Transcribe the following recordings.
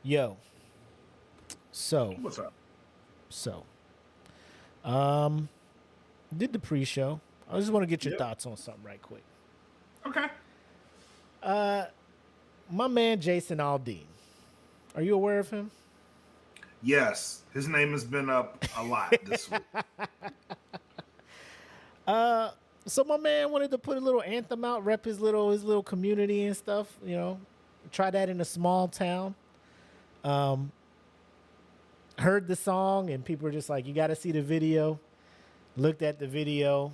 Yo, so, What's up? so, um, did the pre-show. I just want to get your Yep. thoughts on something right quick. Okay. My man Jason Aldean. Are you aware of him? Yes, his name has been up a lot this week. So my man wanted to put a little anthem out, rep his little community and stuff. Try that in a small town. Heard the song and people were just like, "You got to see the video." Looked at the video.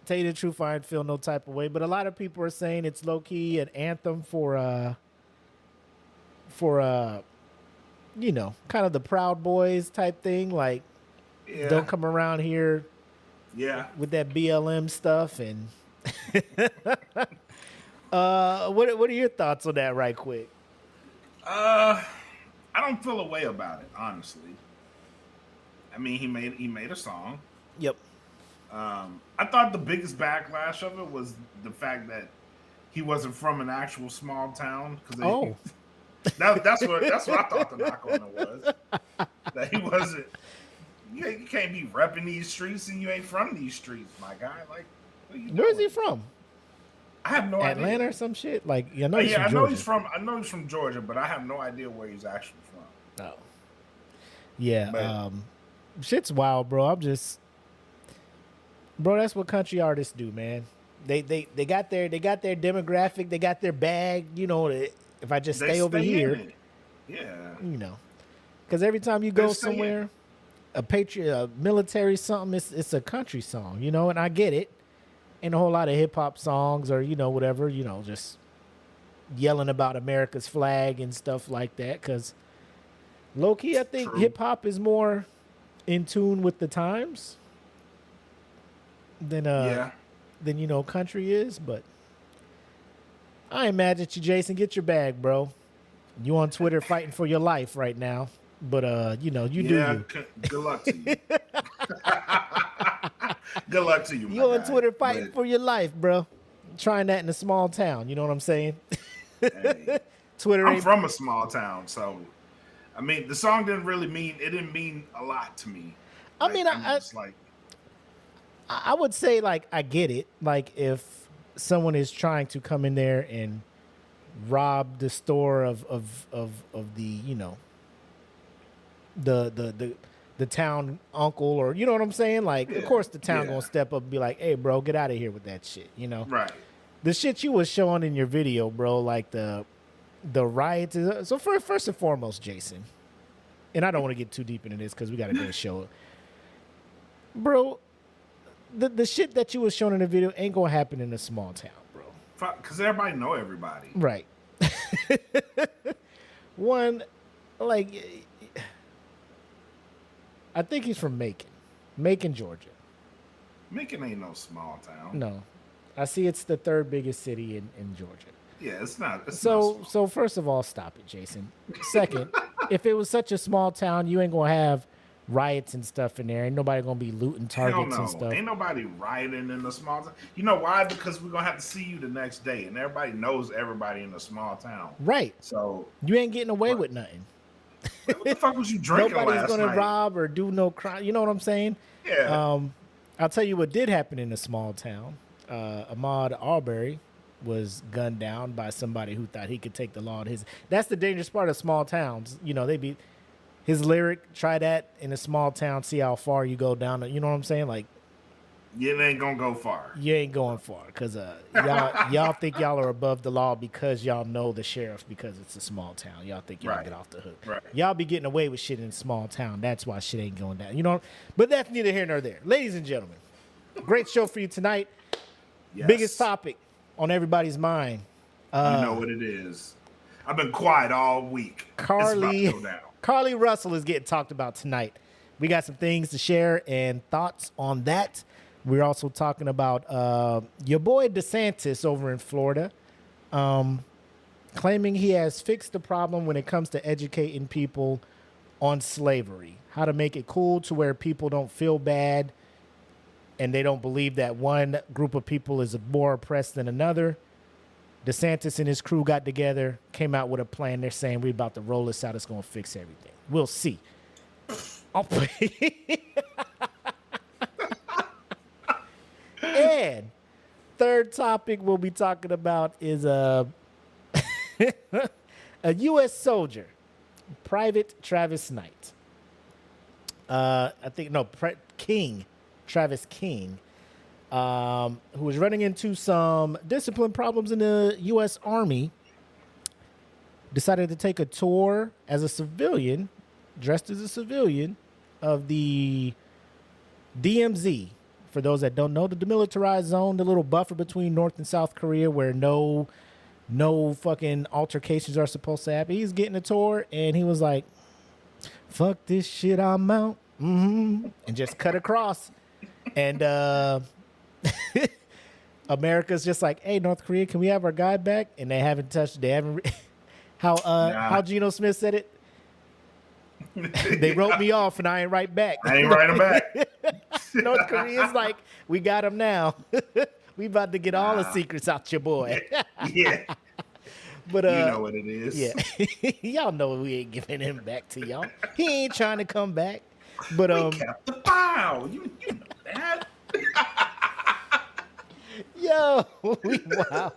Tell you the truth, I didn't feel no type of way. But a lot of people are saying it's low key an anthem for kind of the Proud Boys type thing. Like, don't Yeah, come around here yeah. with that BLM stuff. And what are your thoughts on that, right quick? Uh, I don't feel a way about it, honestly. I mean, he made a song. Yep. I thought the biggest backlash of it was the fact that he wasn't from an actual small town because Oh, that's what I thought the knock on it was, that he wasn't. You can't be repping these streets and you ain't from these streets, my guy. Like, what are you where is he doing? from? I have no Atlanta idea. or some shit? Like, I know he's Yeah, from I know he's Georgia. from. I know he's from Georgia, but I have no idea where he's actually from. Oh, yeah. But Shit's wild, bro. Bro, that's what country artists do, man. They got their demographic, they got their bag. If I just they stay over stay in here, it. Yeah, you know, because every time you they go stay in it. somewhere, a patriot, a military something, it's a country song, and I get it. Ain't a whole lot of hip hop songs or whatever, just yelling about America's flag and stuff like that. Because low key, I think True. hip hop is more in tune with the times than Yeah. country is. But I ain't mad at you, Jason. Get your bag, bro. You on Twitter fighting for your life right now. But you do Yeah. you. Good luck to you. Good luck to you, my You on guy. Twitter fighting But for your life, bro. Trying that in a small town. You know what I'm saying? hey, Twitter I'm ain't. from a small town, so I mean, the song didn't mean a lot to me. I Like, mean, I'm just like, I would say like I get it. Like if someone is trying to come in there and rob the store of the the town uncle, or you know what I'm saying. Like of yeah, course the town yeah, gonna step up and be like, "Hey, bro, get out of here with that shit." right. The shit you was showing in your video, bro, like the riots. So first and foremost, Jason, and I don't want to get too deep into this because we got a good show, bro. The shit that you was showing in the video ain't gonna happen in a small town, bro. Because everybody know everybody. Right. One, like, I think he's from Macon, Georgia. Macon ain't no small town. No, I see it's the third biggest city in Georgia. Yeah, it's not. It's not So, small. so first of all, stop it, Jason. Second, if it was such a small town, you ain't gonna have riots and stuff in there. Ain't nobody gonna be looting Hell targets and no. stuff. Ain't nobody rioting in the small town. You know why? Because we're gonna have to see you the next day, and everybody knows everybody in the small town. Right. So You ain't getting away what, with nothing. what the fuck was you drinking Nobody's last gonna night? rob or do no crime. You know what I'm saying? Yeah. I'll tell you what did happen in a small town. Ahmaud Arbery was gunned down by somebody who thought he could take the law in his. That's the dangerous part of small towns. They be his lyric. Try that in a small town. See how far you go down. You know what I'm saying? Like You ain't gonna go far. you ain't going far because y'all think y'all are above the law because y'all know the sheriff because it's a small town. Y'all think y'all Right. get off the hook. Right. Y'all be getting away with shit in a small town. That's why shit ain't going down. But that's neither here nor there. Ladies and gentlemen, great show for you tonight. Yes. Biggest topic on everybody's mind. You know what it is. I've been quiet all week. It's about to go down. Carlee Russell is getting talked about tonight. We got some things to share and thoughts on that. We're also talking about your boy DeSantis over in Florida, claiming he has fixed the problem when it comes to educating people on slavery, how to make it cool to where people don't feel bad and they don't believe that one group of people is more oppressed than another. DeSantis and his crew got together, came out with a plan. They're saying we're about to roll this out. It's going to fix everything. We'll see. And third topic we'll be talking about is a U.S. soldier, Private Travis Knight. Travis King, who was running into some discipline problems in the U.S. Army, decided to take a tour as a civilian, dressed as a civilian, of the DMZ. For those that don't know, the demilitarized zone, the little buffer between North and South Korea where no fucking altercations are supposed to happen. He's getting a tour, and he was like, fuck this shit, I'm out. And just cut across. And America's just like, hey, North Korea, can we have our guy back? And they haven't touched. They haven't. How Geno Smith said it. They wrote me off, and I ain't right back. I ain't writing back. North Korea's like, we got him now. We about to get all the secrets out your boy. Yeah. But you know what it is. Yeah. Y'all know we ain't giving him back to y'all. He ain't trying to come back. But we kept the file. You know that. Yo, wow.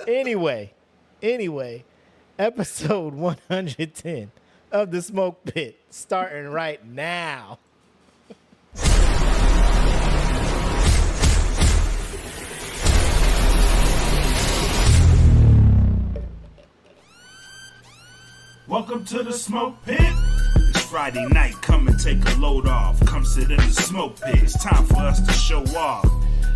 Anyway, episode 110 of the Smoke Pit starting right now. Welcome to the Smoke Pit. It's Friday night, come and take a load off. Come sit in the Smoke Pit, it's time for us to show off.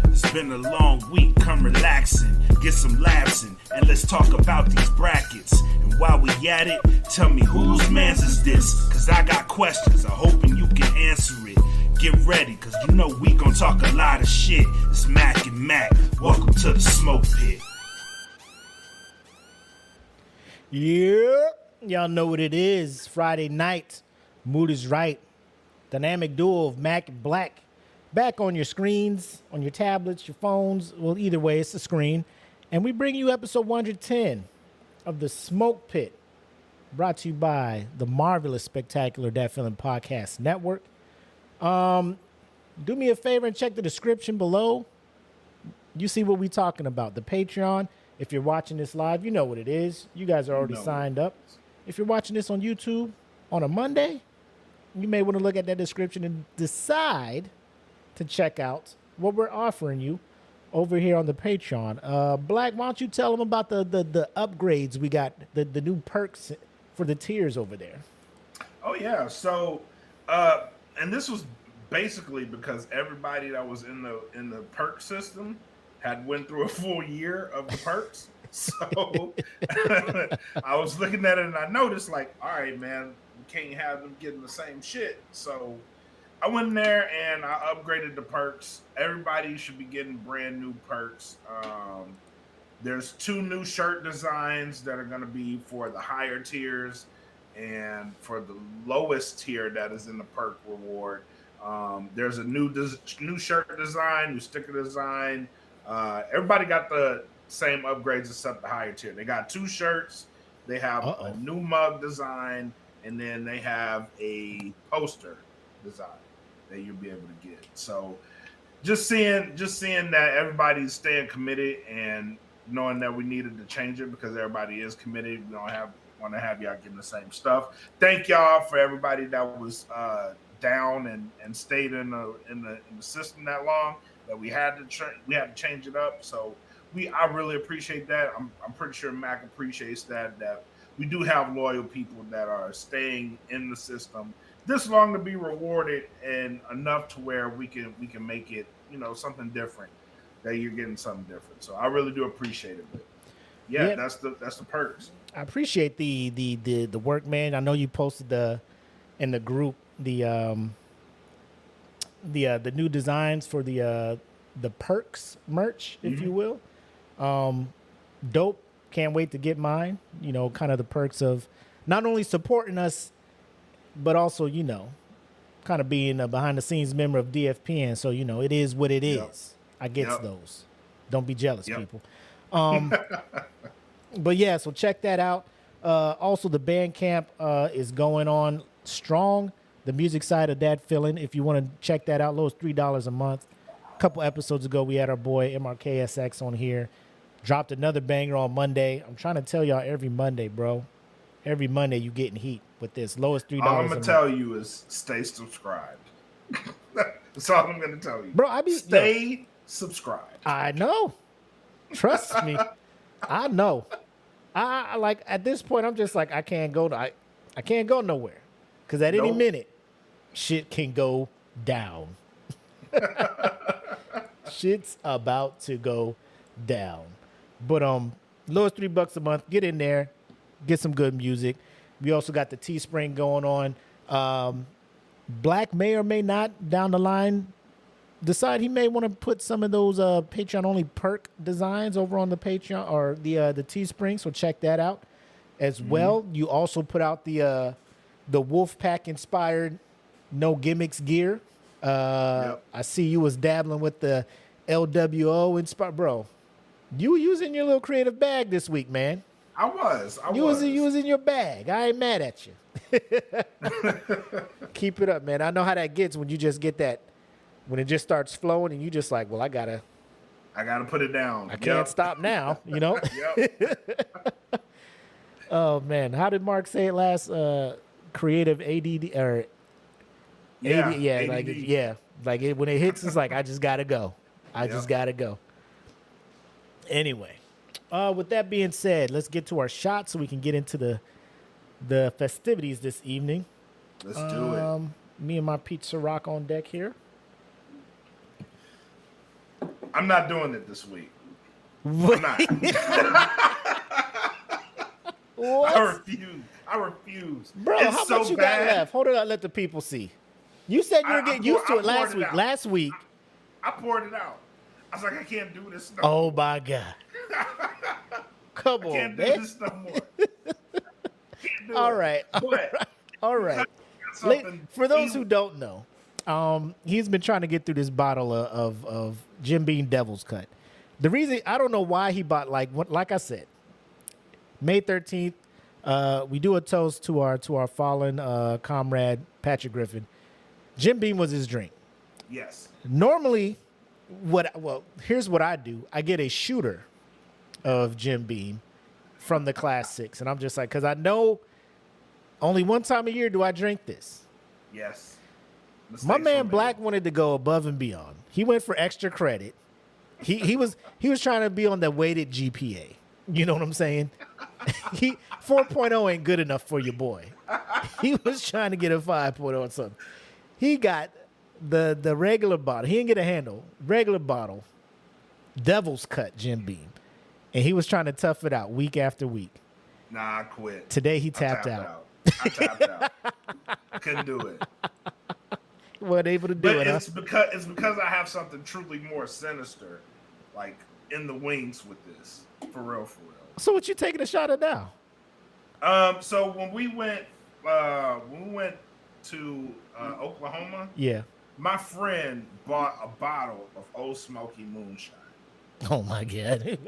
It's been a long week, come relaxing, get some laughs in, and let's talk about these brackets. And while we at it, tell me whose man's is this? Cause I got questions, I'm hoping you can answer it. Get ready, cause you know we gon' talk a lot of shit. It's Mac and Makk, welcome to the Smoke Pit. Yeah. Y'all know what it is. Friday night. Mood is right. Dynamic duo of Mac and Black. Back on your screens, on your tablets, your phones. Well, either way, it's a screen. And we bring you episode 110 of the Smoke Pit. Brought to you by the marvelous, spectacular Dat Feeling Podcast Network. Do me a favor and check the description below. You see what we talking about. The Patreon. If you're watching this live, you know what it is. You guys are already signed up. If you're watching this on YouTube on a Monday, you may want to look at that description and decide to check out what we're offering you over here on the Patreon. Black, why don't you tell them about the upgrades we got, the new perks for the tiers over there? Oh, yeah. So, and this was basically because everybody that was in the perk system had went through a full year of the perks. So I was looking at it and I noticed, like, all right, man, we can't have them getting the same shit. So I went in there and I upgraded the perks. Everybody should be getting brand new perks. There's 2 new shirt designs that are going to be for the higher tiers, and for the lowest tier that is in the perk reward. There's a new shirt design, new sticker design. Everybody got the same upgrades except the higher tier. They got 2 shirts. They have a new mug design, and then they have a poster design that you'll be able to get. So just seeing that everybody's staying committed and knowing that we needed to change it because everybody is committed. We don't want to have y'all getting the same stuff. Thank y'all for everybody that was down and stayed in the system that long, that we had to change it up. So I really appreciate that. I'm pretty sure Mac appreciates that we do have loyal people that are staying in the system this long to be rewarded, and enough to where we can make it, something different, that you're getting something different. So I really do appreciate it. But yeah, that's the perks. I appreciate the work, man. I know you posted in the group the new designs for the perks merch, if you will. Dope. Can't wait to get mine. Kind of the perks of not only supporting us, but also, kind of being a behind the scenes member of DFPN. So, it is what it is. I get those. Don't be jealous, people. But yeah, so check that out. Also, the Bandcamp is going on strong. The music side of that filling. If you want to check that out, low is $3 a month. A couple episodes ago, we had our boy MRKSX on here. Dropped another banger on Monday. I'm trying to tell y'all every Monday, bro. Every Monday you getting heat with this. Lowest $3 All I'm a gonna month. tell you is stay subscribed. That's all I'm gonna tell you, Bro, I be stay subscribed. I know. Trust me. I know. I like at this point I'm just like I can't go I can't go nowhere. Cause at any Nope. minute shit can go down. Shit's about to go down. But lowest $3 a month, get in there, get some good music. We also got the Teespring going on. Black may or may not down the line decide he may want to put some of those Patreon only perk designs over on the Patreon or the Teespring. So check that out as well. You also put out the Wolfpack inspired no gimmicks gear. Yep. I see you was dabbling with the LWO inspired, bro. You were using your little creative bag this week, man. I was. You was in your bag. I ain't mad at you. Keep it up, man. I know how that gets when you just get that, when it just starts flowing and you just like, well, I gotta put it down. I can't stop now, you know? Yep. Oh man, how did Mark say it last? Creative ADD or Yeah, AD, yeah, ADD. like when it hits, it's like I just gotta go. I just gotta go. Anyway, with that being said, let's get to our shot so we can get into the festivities this evening. Let's do it. Me and my pizza rock on deck here. I'm not doing it this week. What? I'm not. What? I refuse. Bro, it's how so much you bad. got left? Hold it up, let the people see. You said you were getting used to it last poured it week. out. Last week. I poured it out. I was like, I can't do this no Oh more. my God. Come I on, can't do man. this no more. Can't do All it. right. But All right. something For those who don't know, he's been trying to get through this bottle of Jim Beam Devil's Cut. The reason, I don't know why he bought, like I said, May 13th, we do a toast to our fallen comrade, Patrick Griffin. Jim Beam was his drink. Yes. Normally, here's what I do. I get a shooter of Jim Beam from the Class 6. And I'm just like, because I know only one time a year do I drink this. Yes. My Mistakes man were made. Black wanted to go above and beyond. He went for extra credit. He was trying to be on the weighted GPA. You know what I'm saying? 4.0 ain't good enough for your boy. He was trying to get a 5.0 or something. He got the regular bottle. He didn't get a handle. Regular bottle. Devil's Cut Jim Beam. And he was trying to tough it out week after week. Nah, I quit. Today he I tapped out. I tapped out. I couldn't do it. Wasn't able to do But it. Huh? it's because I have something truly more sinister, like in the wings with this. For real, for real. So what you taking a shot at now? So when we went to Oklahoma, Yeah. my friend bought a bottle of Old Smoky Moonshine, Oh my God.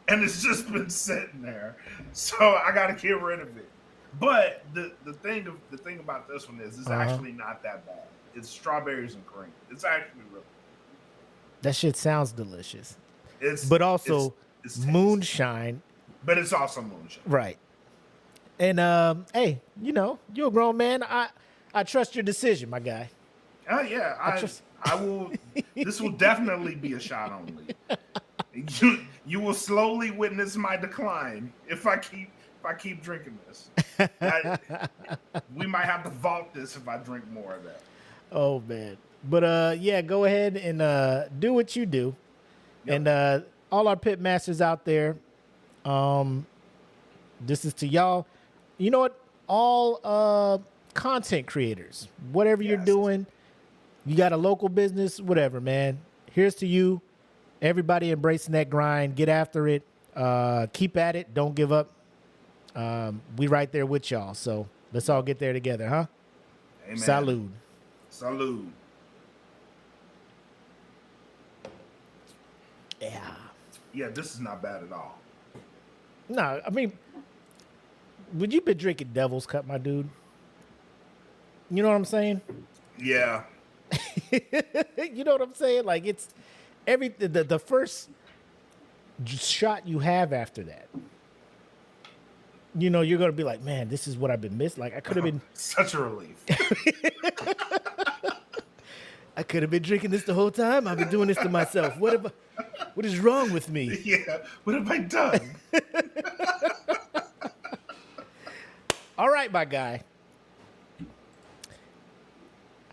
and it's just been sitting there. So I got to get rid of it. But the thing about this one is it's actually not that bad. It's strawberries and cream. It's actually really. That shit sounds delicious. But also it's tasty. moonshine. But it's also moonshine. Right. And hey, you're a grown man. I trust your decision, my guy. Oh yeah, I will. This will definitely be a shot only. You will slowly witness my decline if I keep drinking this. We might have to vault this if I drink more of that. Oh man. But yeah, go ahead and do what you do. Yep. And all our Pitmasters out there, this is to y'all. You know what? All content creators, whatever you're Yes. doing, you got a local business, whatever, man. Here's to you. Everybody embracing that grind. Get after it. Keep at it. Don't give up. We right there with y'all. So let's all get there together, huh? Amen. Salud. Salud. Yeah. Yeah, this is not bad at all. No, I mean, would you been drinking Devil's Cup, my dude? You know what I'm saying? Yeah. You know what I'm saying? Like it's the first shot you have after that. You know, you're gonna be like, man, this is what I've been missing. Like I could have been Such a relief. I could have been drinking this the whole time. I've been doing this to myself. What is wrong with me? Yeah. What have I done? All right, my guy.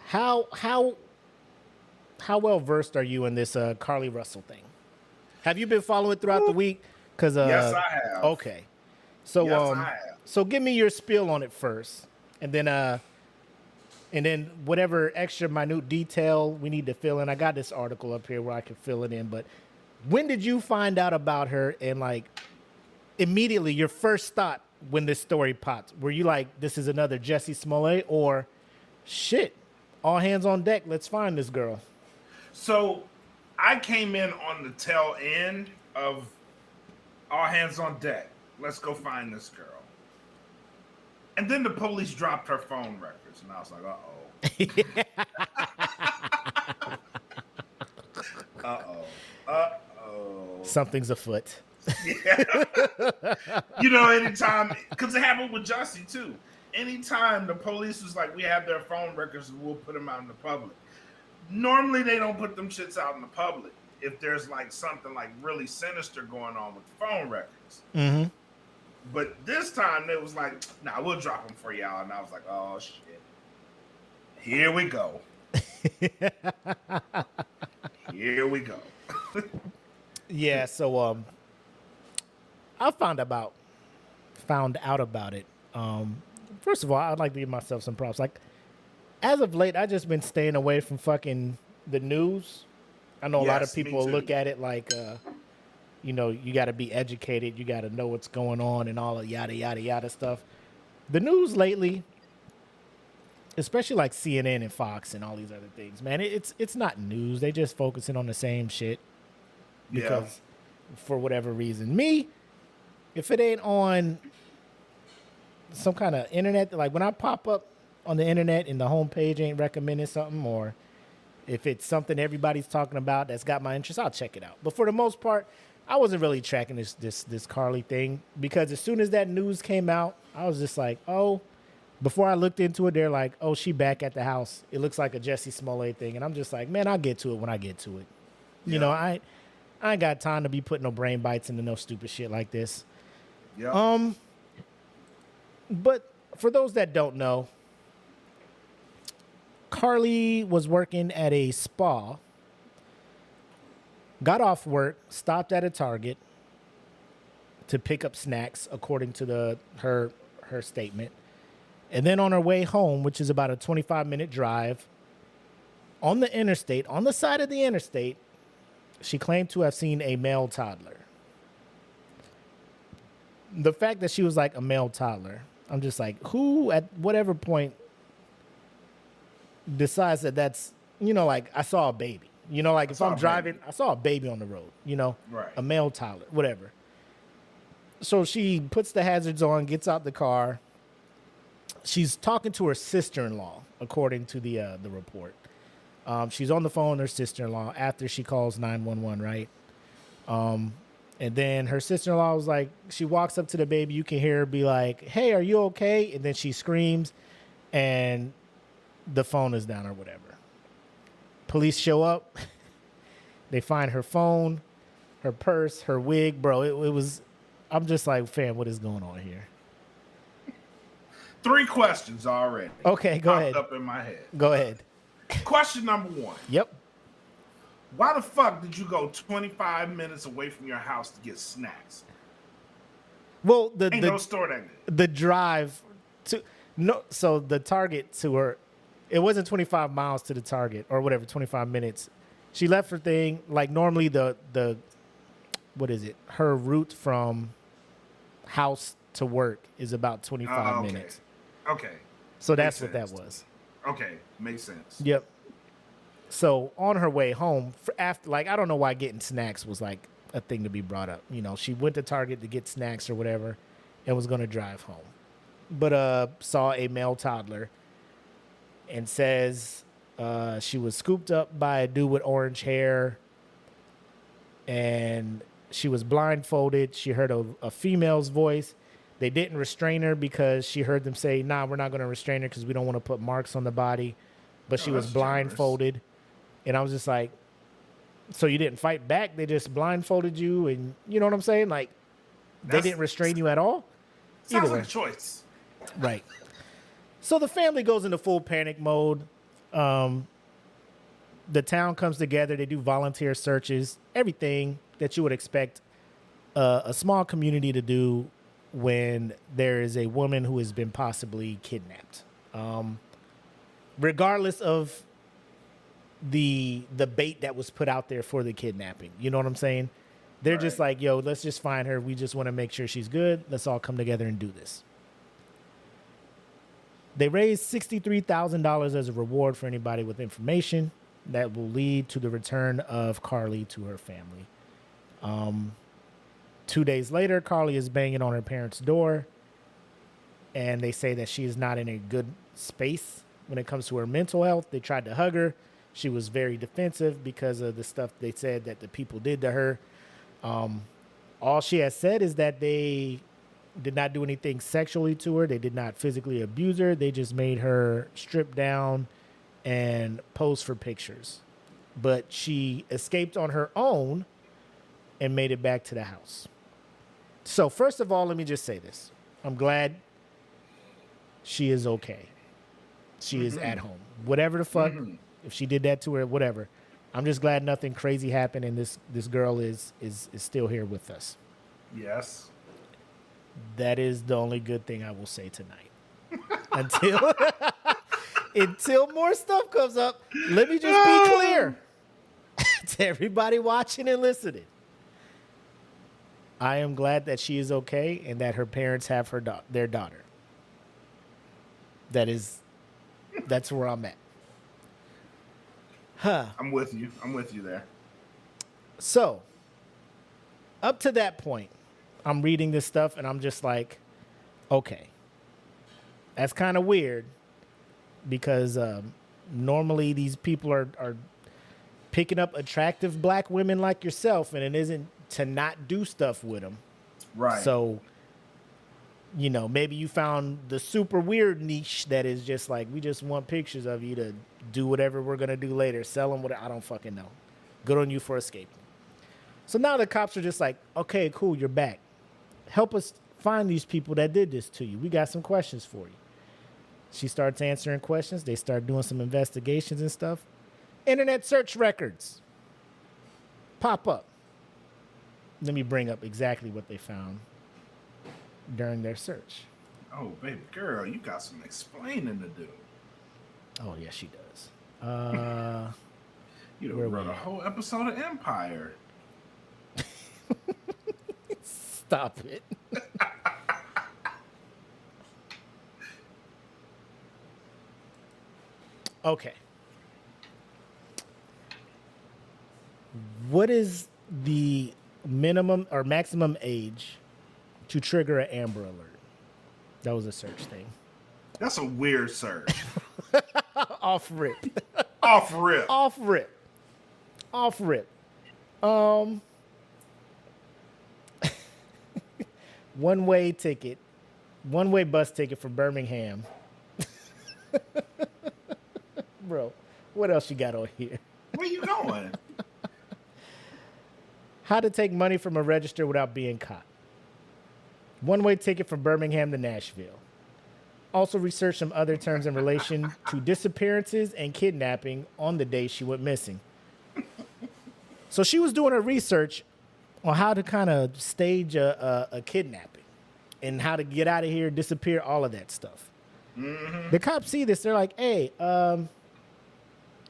How well versed are you in this Carlee Russell thing? Have you been following it throughout the week? Because Yes, I have. Okay, so Yes, I have. so give me your spiel on it first, and then whatever extra minute detail we need to fill in. I got this article up here where I can fill it in. But when did you find out about her? And like immediately, your first thought when this story popped, were you like, "This is another Jessie Smollett," or shit? All hands on deck. Let's find this girl. So I came in on the tail end of all hands on deck. Let's go find this girl. And then the police dropped her phone records. And I was like, uh-oh. Something's afoot. Yeah. You know, anytime, because it happened with Jussie too. Anytime the police was like, we have their phone records and we'll put them out in the public. Normally they don't put them shits out in the public if there's like something like really sinister going on with the phone records. Mm-hmm. But this time they was like, nah, we'll drop them for y'all. And I was like, oh shit. Here we go. Here we go. Yeah, so I found out about it. First of all, I'd like to give myself some props. Like, as of late, I just been staying away from fucking the news. I know a lot of people look at it like, you know, you got to be educated, you got to know what's going on, and all the yada yada yada stuff. The news lately, especially like CNN and Fox and all these other things, man, it's not news. They just focusing on the same shit because for whatever reason, if it ain't on some kind of internet, like when I pop up on the internet and the homepage ain't recommending something, or if it's something everybody's talking about that's got my interest, I'll check it out. But for the most part, I wasn't really tracking this Carlee thing, because as soon as that news came out, I was just like, oh, before I looked into it, they're like, oh, she back at the house. It looks like a Jessie Smollett thing. And I'm just like, man, I'll get to it when I get to it. You know, I ain't got time to be putting no brain bites into no stupid shit like this. Yeah. But for those that don't know, Carlee was working at a spa, got off work, stopped at a Target to pick up snacks, according to her statement. And then on her way home, which is about a 25-minute drive, on the interstate, on the side of the interstate, she claimed to have seen a male toddler. The fact that she was like a male toddler, I'm just like, who at whatever point decides that that's, you know, like I saw a baby. You know, like if I'm driving, I saw a baby on the road, you know, right. A male toddler, whatever. So she puts the hazards on, gets out the car. She's talking to her sister-in-law, according to the report. She's on the phone with her sister-in-law after she calls 911, right? And then her sister-in-law was like, she walks up to the baby. You can hear her be like, hey, are you okay? And then she screams, and the phone is down or whatever. Police show up. They find her phone, her purse, her wig. Bro, it was, I'm just like, fam, what is going on here? 3 questions already. Okay, go ahead. Up in my head. Go ahead. Question number 1. Yep. Why the fuck did you go 25 minutes away from your house to get snacks? Well, Ain't no store that good. The drive to so the Target to her, it wasn't 25 miles to the Target or whatever, 25 minutes. She left her thing like normally the what is it? Her route from house to work is about 25 minutes. Okay. So that's what that was. Okay, makes sense. Yep. So on her way home, after, like, I don't know why getting snacks was like a thing to be brought up. You know, she went to Target to get snacks or whatever and was going to drive home. But saw a male toddler and says she was scooped up by a dude with orange hair and she was blindfolded. She heard a female's voice. They didn't restrain her because she heard them say, nah, we're not going to restrain her because we don't want to put marks on the body. But she was blindfolded. And I was just like, so you didn't fight back? They just blindfolded you? And you know what I'm saying? Like, they didn't restrain you at all? Sounds like a choice. Right. So the family goes into full panic mode. The town comes together. They do volunteer searches, everything that you would expect a small community to do when there is a woman who has been possibly kidnapped. Regardless of the bait that was put out there for the kidnapping. You know what I'm saying? They're just like, yo, let's just find her. We just want to make sure she's good. Let's all come together and do this. They raised $63,000 as a reward for anybody with information that will lead to the return of Carlee to her family. 2 days later, Carlee is banging on her parents' door, and they say that she is not in a good space when it comes to her mental health. They tried to hug her. She was very defensive because of the stuff they said that the people did to her. All she has said is that they did not do anything sexually to her. They did not physically abuse her. They just made her strip down and pose for pictures. But she escaped on her own and made it back to the house. So first of all, let me just say this. I'm glad she is okay. She is at home. Whatever the fuck, if she did that to her, whatever. I'm just glad nothing crazy happened and this girl is still here with us. Yes. That is the only good thing I will say tonight. Until more stuff comes up, let me just be clear to everybody watching and listening. I am glad that she is okay and that her parents have their daughter. That's where I'm at. Huh. I'm with you. I'm with you there. So, up to that point, I'm reading this stuff and I'm just like, okay, that's kind of weird because normally these people are picking up attractive black women like yourself, and it isn't to not do stuff with them. Right. So, you know, maybe you found the super weird niche that is just like, we just want pictures of you to do whatever we're going to do later. Sell them, whatever. I don't fucking know. Good on you for escaping. So now the cops are just like, okay, cool, you're back. Help us find these people that did this to you. We got some questions for you. She starts answering questions. They start doing some investigations and stuff. Internet search records pop up. Let me bring up exactly what they found during their search. Oh, baby girl, you got some explaining to do. Oh, yes, she does. You done run a whole episode of Empire. Stop it. Okay. What is the minimum or maximum age to trigger an Amber Alert? That was a search thing. That's a weird search. Off rip. Off rip. Off rip. Off rip. One-way ticket. One-way bus ticket for Birmingham. Bro, what else you got on here? Where you going? How to take money from a register without being caught. One-way ticket from Birmingham to Nashville. Also research some other terms in relation to disappearances and kidnapping on the day she went missing. So she was doing her research on how to kind of stage a kidnapping and how to get out of here, disappear, all of that stuff. Mm-hmm. The cops see this. They're like, hey,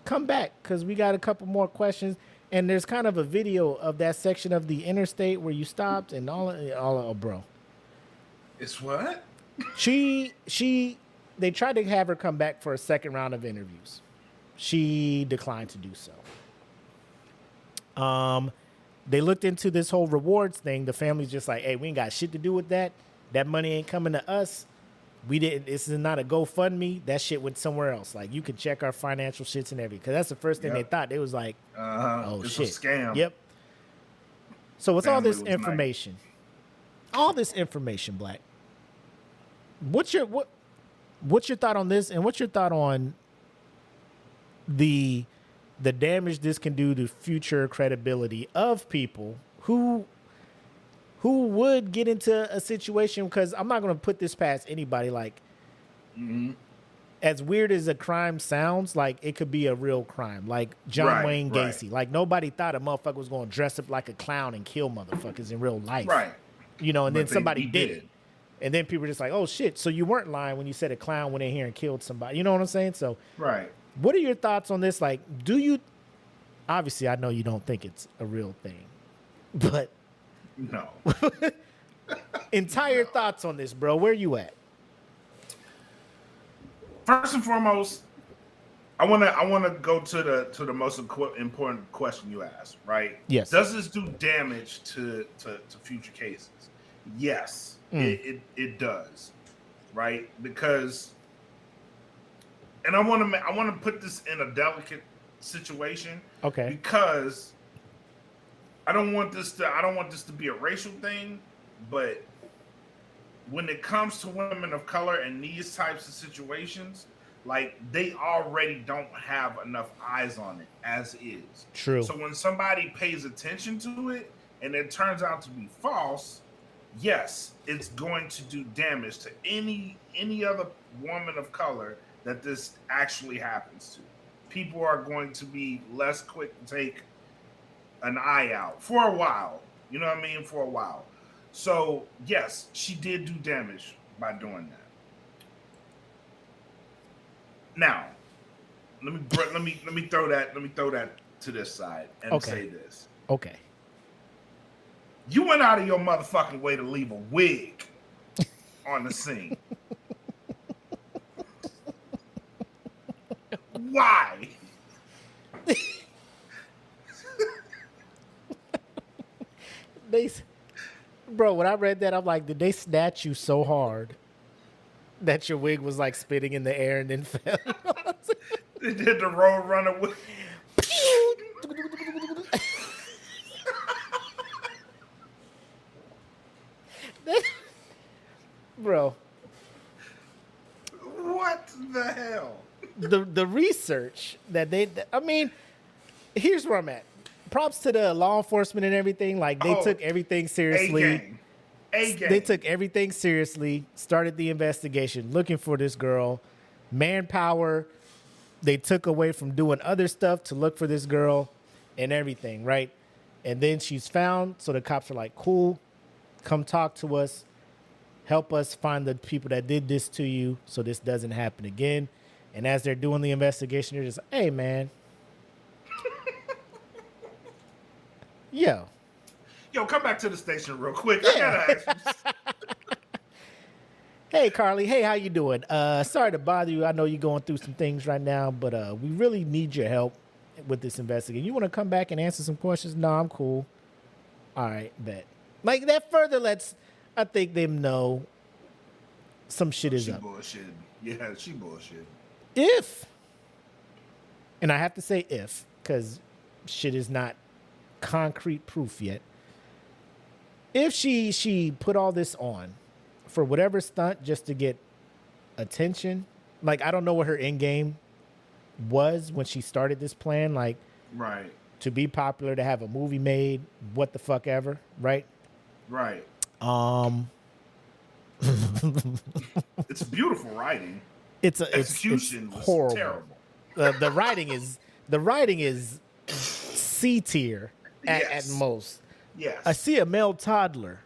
come back because we got a couple more questions. And there's kind of a video of that section of the interstate where you stopped and all bro. It's what? They tried to have her come back for a second round of interviews. She declined to do so. They looked into this whole rewards thing. The family's just like, hey, we ain't got shit to do with that. That money ain't coming to us. We didn't. This is not a GoFundMe. That shit went somewhere else. Like, you can check our financial shits and everything. Because that's the first thing they thought. They was like, oh, it's shit. a scam. Yep. So with all this Family was information, Black, what's your thought on this, and what's your thought on the damage this can do to future credibility of people who would get into a situation? Because I'm not going to put this past anybody. Like, as weird as a crime sounds, like, it could be a real crime. Like John Wayne Gacy. Like, nobody thought a motherfucker was going to dress up like a clown and kill motherfuckers in real life. Right. You know, and But then somebody did did. it. And then people were just like, oh, shit. So you weren't lying when you said a clown went in here and killed somebody. You know what I'm saying? So Right. what are your thoughts on this? Like, do you... Obviously, I know you don't think it's a real thing. But... No. Entire thoughts on this, bro. Where you at? First and foremost, I wanna go to the most important question you asked, right? Yes. Does this do damage to future cases? Yes, it does, right? Because, and I want to put this in a delicate situation, Okay. because I don't want this to be a racial thing, but when it comes to women of color in these types of situations, like, they already don't have enough eyes on it as is. True. So when somebody pays attention to it and it turns out to be false, yes, it's going to do damage to any other woman of color that this actually happens to. People are going to be less quick to take an eye out for a while. You know what I mean? For a while. So yes, she did do damage by doing that. Now, let me throw that to this side and say this. Okay. You went out of your motherfucking way to leave a wig on the scene. Why? Bro, when I read that, I'm like, did they snatch you so hard that your wig was like spinning in the air and then fell? They did the road runner wig. Bro, What the hell? the research that I mean, here's where I'm at. Props to the law enforcement and everything. Like, they took everything seriously. A-game. They took everything seriously, started the investigation, looking for this girl. Manpower, they took away from doing other stuff to look for this girl and everything, right? And then she's found, so the cops are like, cool, come talk to us. Help us find the people that did this to you so this doesn't happen again. And as they're doing the investigation, they're just like, hey, man. Yo, come back to the station real quick. I gotta ask you. hey, Carlee. Hey, how you doing? Sorry to bother you. I know you're going through some things right now, but we really need your help with this investigation. You want to come back and answer some questions? No, I'm cool. All right, bet. Like, that further lets, I think, them know some shit is up. She bullshit. Yeah, she bullshit. If, and I have to say if, because shit is not concrete proof yet. If she put all this on for whatever stunt just to get attention, like, I don't know what her end game was when she started this plan, like, Right. to be popular, to have a movie made, what the fuck ever, right? Right. It's beautiful writing. Execution it's was horrible. terrible. The writing is C tier at most. Yes. I see a male toddler.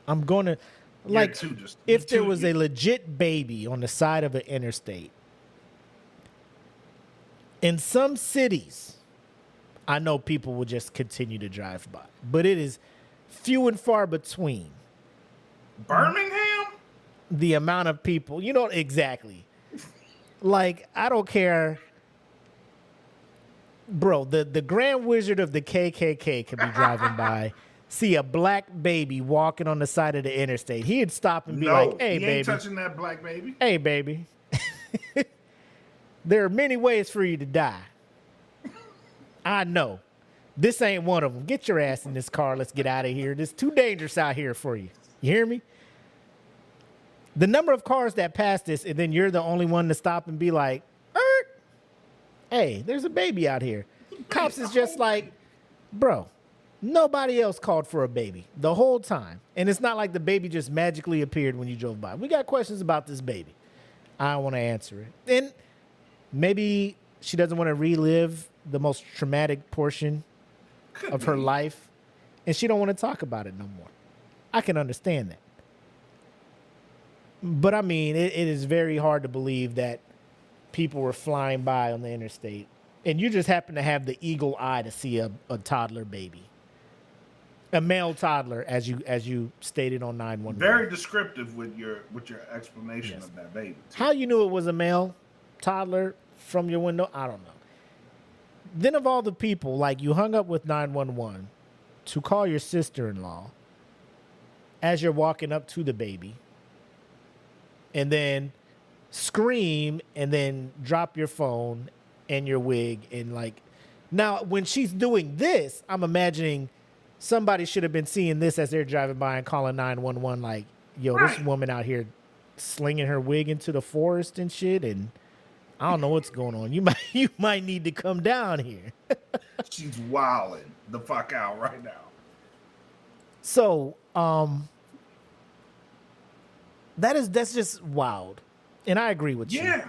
I'm going to, like, if there was a legit baby on the side of an interstate, in some cities, I know people will just continue to drive by, but it is few and far between. Birmingham? The amount of people, exactly. Like, I don't care. Bro, the Grand Wizard of the KKK could be driving by, see a black baby walking on the side of the interstate. He'd stop and be like, hey, he baby. ain't touching that black baby. Hey, baby. There are many ways for you to die. I know. This ain't one of them. Get your ass in this car. Let's get out of here. It's too dangerous out here for you. You hear me? The number of cars that pass this, and then you're the only one to stop and be like, hey, there's a baby out here. Cops is just like, bro, nobody else called for a baby the whole time. And it's not like the baby just magically appeared when you drove by. We got questions about this baby. I don't want to answer it. And maybe she doesn't want to relive the most traumatic portion of her life, and she don't want to talk about it no more. I can understand that. But I mean, it is very hard to believe that people were flying by on the interstate, and you just happen to have the eagle eye to see a toddler baby, a male toddler, as you stated on 911. Very descriptive with your explanation of that baby. How you knew it was a male toddler from your window, I don't know. Then of all the people, like, you hung up with 911 to call your sister-in-law as you're walking up to the baby, and then scream and then drop your phone and your wig, and like, now when she's doing this, I'm imagining somebody should have been seeing this as they're driving by and calling 911 like, yo, this woman out here slinging her wig into the forest and shit, and I don't know what's going on. You might need to come down here. She's wilding the fuck out right now. So, that's just wild, and I agree with you. Yeah.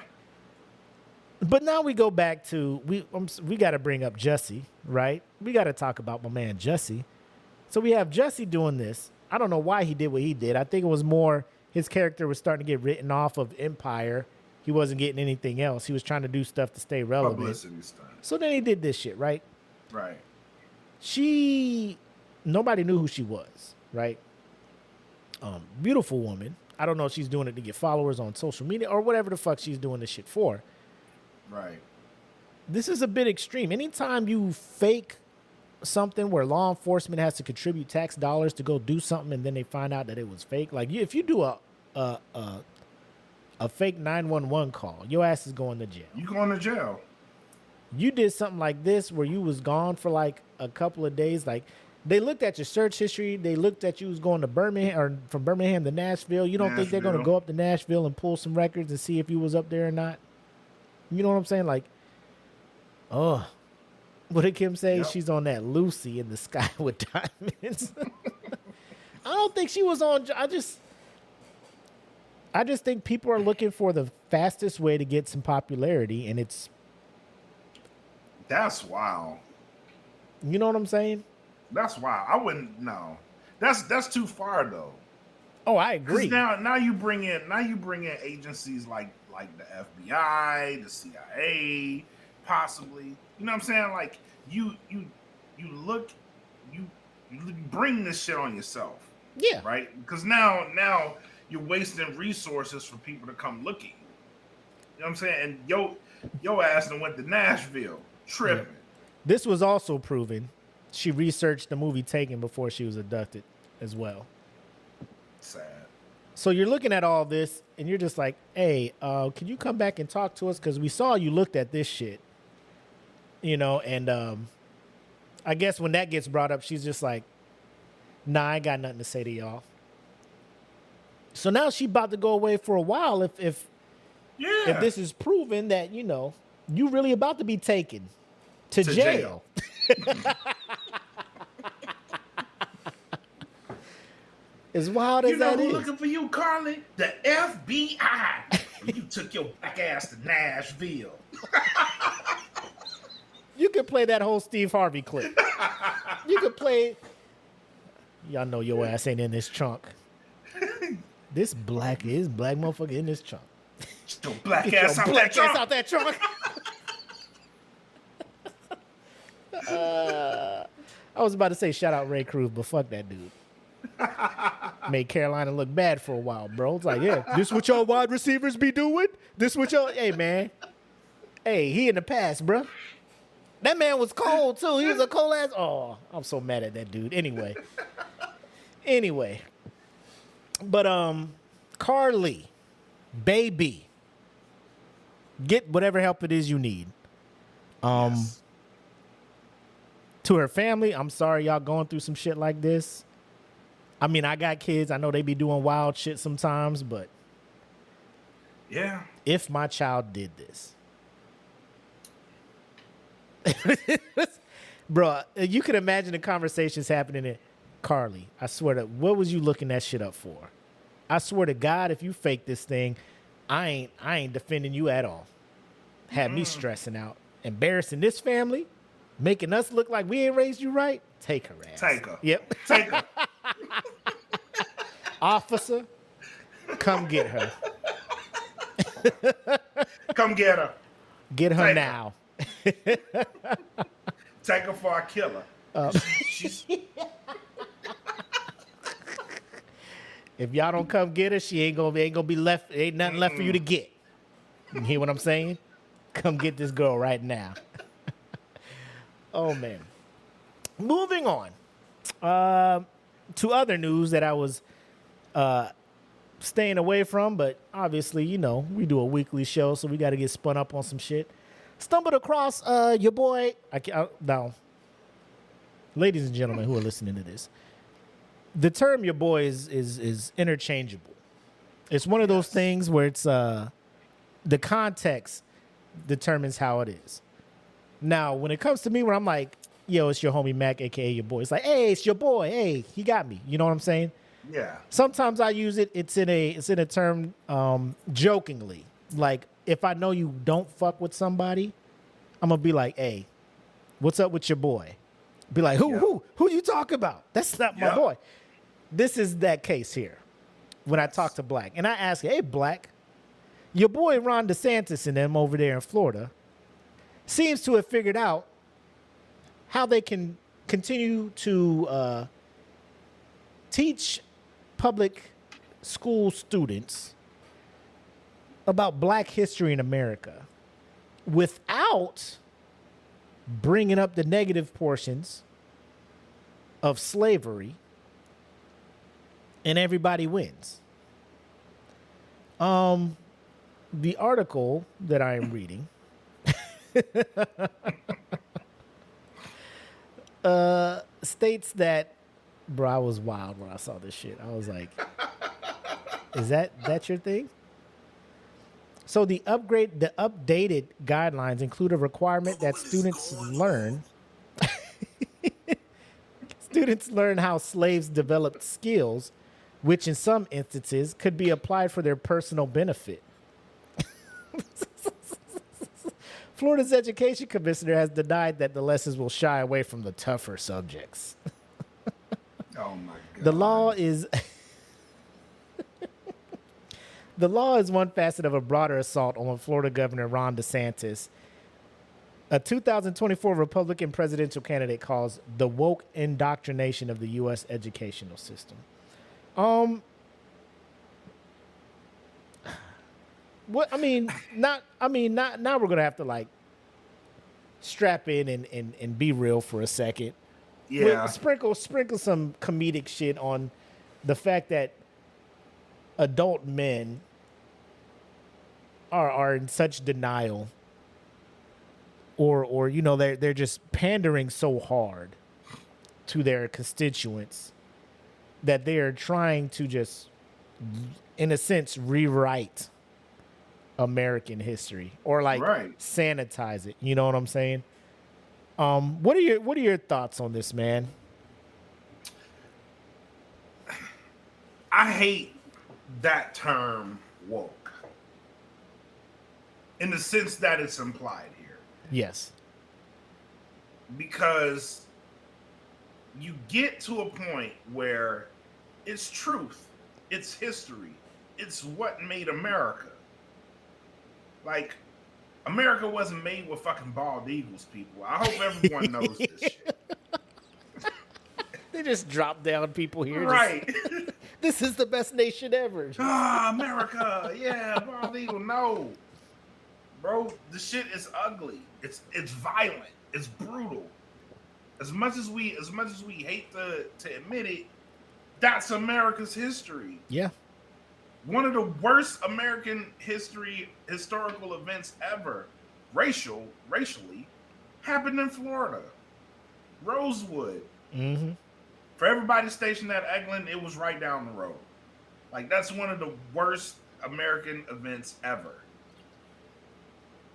But now we go back to we got to bring up Jussie, right? We got to talk about my man Jussie. So we have Jussie doing this. I don't know why he did what he did. I think it was more his character was starting to get written off of Empire. He wasn't getting anything else. He was trying to do stuff to stay relevant. Publicity stuff. So then he did this shit, right? Right. Nobody knew who she was, right? Beautiful woman. I don't know if she's doing it to get followers on social media or whatever the fuck she's doing this shit for. Right. This is a bit extreme. Anytime you fake something where law enforcement has to contribute tax dollars to go do something and then they find out that it was fake, like if you do a fake 911 call, your ass is going to jail. You going to jail. You did something like this where you was gone for like a couple of days. Like, they looked at your search history. They looked at you was going to Birmingham or from Birmingham to Nashville. You don't think they're going to go up to Nashville and pull some records and see if you was up there or not? You know what I'm saying? Like, what did Kim say? Yep. She's on that Lucy in the sky with diamonds. I don't think she was on. I just think people are looking for the fastest way to get some popularity, and that's wild. You know what I'm saying? That's wild. I wouldn't. No, that's too far though. Oh, I agree. Now you bring in agencies like the FBI, the CIA, possibly. You know what I'm saying? Like you bring this shit on yourself. Yeah. Right. Because now you're wasting resources for people to come looking. You know what I'm saying? And yo ass done went to Nashville tripping. Yeah. This was also proven. She researched the movie Taken before she was abducted as well. Sad. So you're looking at all this and you're just like, hey, can you come back and talk to us? Because we saw you looked at this shit. You know, and I guess when that gets brought up, she's just like, nah, I ain't got nothing to say to y'all. So now she about to go away for a while if this is proven that, you know, you really about to be taken to jail. As wild as that is. You know who's looking for you, Carlee? The FBI. You took your black ass to Nashville. You could play that whole Steve Harvey clip. You could play. Y'all know your ass ain't in this trunk. This black motherfucker in this trunk. Get your black ass out that trunk. I was about to say shout out Ray Cruz, but fuck that dude. Made Carolina look bad for a while, bro. It's like, yeah, this what y'all wide receivers be doing? This what y'all, hey man. Hey, he in the past, bro. That man was cold too. He was a cold ass. Oh, I'm so mad at that dude. Anyway. But Carlee, baby, get whatever help it is you need. Yes. To her family, I'm sorry y'all going through some shit like this. I mean, I got kids. I know they be doing wild shit sometimes, but Yeah. if my child did this, bro, you can imagine the conversations happening at Carlee. I swear to, what was you looking that shit up for? I swear to God, if you fake this thing, I ain't defending you at all. Had me stressing out, embarrassing this family, making us look like we ain't raised you right. Take her ass. Take her. Yep. Take her. Officer, come get her. Come get her. Get her Take her. now. Take her before I kill her. She's If y'all don't come get her, she ain't gonna be left. Ain't nothing left for you to get. You hear what I'm saying? Come get this girl right now. Oh man. Moving on to other news that I was staying away from, but obviously, you know, we do a weekly show, so we got to get spun up on some shit. Stumbled across your boy. Now, ladies and gentlemen who are listening to this, the term "your boy" is interchangeable. It's one of those things where it's the context determines how it is. Now, when it comes to me, where I'm like, "Yo, it's your homie Mac, aka your boy," it's like, "Hey, it's your boy. Hey, he got me." You know what I'm saying? yeah. Sometimes I use it. It's in a term jokingly. Like if I know you don't fuck with somebody, I'm gonna be like, "Hey, what's up with your boy?" Be like, who you talking about? That's not my boy. This is that case here. When I talk to Black and I ask, "Hey, Black, your boy Ron DeSantis and them over there in Florida seems to have figured out how they can continue to teach public school students about Black history in America without bringing up the negative portions of slavery, and everybody wins." The article that I am reading states that, bro, I was wild when I saw this shit. I was like, is that your thing? So the updated guidelines include a requirement that students learn how slaves developed skills, which in some instances could be applied for their personal benefit. Florida's education commissioner has denied that the lessons will shy away from the tougher subjects. Oh my God. The law is one facet of a broader assault on Florida Governor Ron DeSantis, a 2024 Republican presidential candidate, calls the woke indoctrination of the U.S. educational system. Now we're gonna have to like strap in and be real for a second. Yeah. Sprinkle some comedic shit on the fact that adult men are in such denial, or you know, they're just pandering so hard to their constituents that they are trying to just, in a sense, rewrite American history or like sanitize it. You know what I'm saying? What are your thoughts on this, man? I hate that term woke in the sense that it's implied here. Yes. Because you get to a point where it's truth, it's history, it's what made America. Like, America wasn't made with fucking bald eagles, people. I hope everyone knows this shit. They just drop down people here. Right. This is the best nation ever. America. Yeah, bald eagle. No. bro. The shit is ugly. It's violent. It's brutal. As much as we hate to admit it, that's America's history. Yeah. One of the worst American historical events ever, racially, happened in Florida. Rosewood. Mm-hmm. For everybody stationed at Eglin, it was right down the road. Like, that's one of the worst American events ever.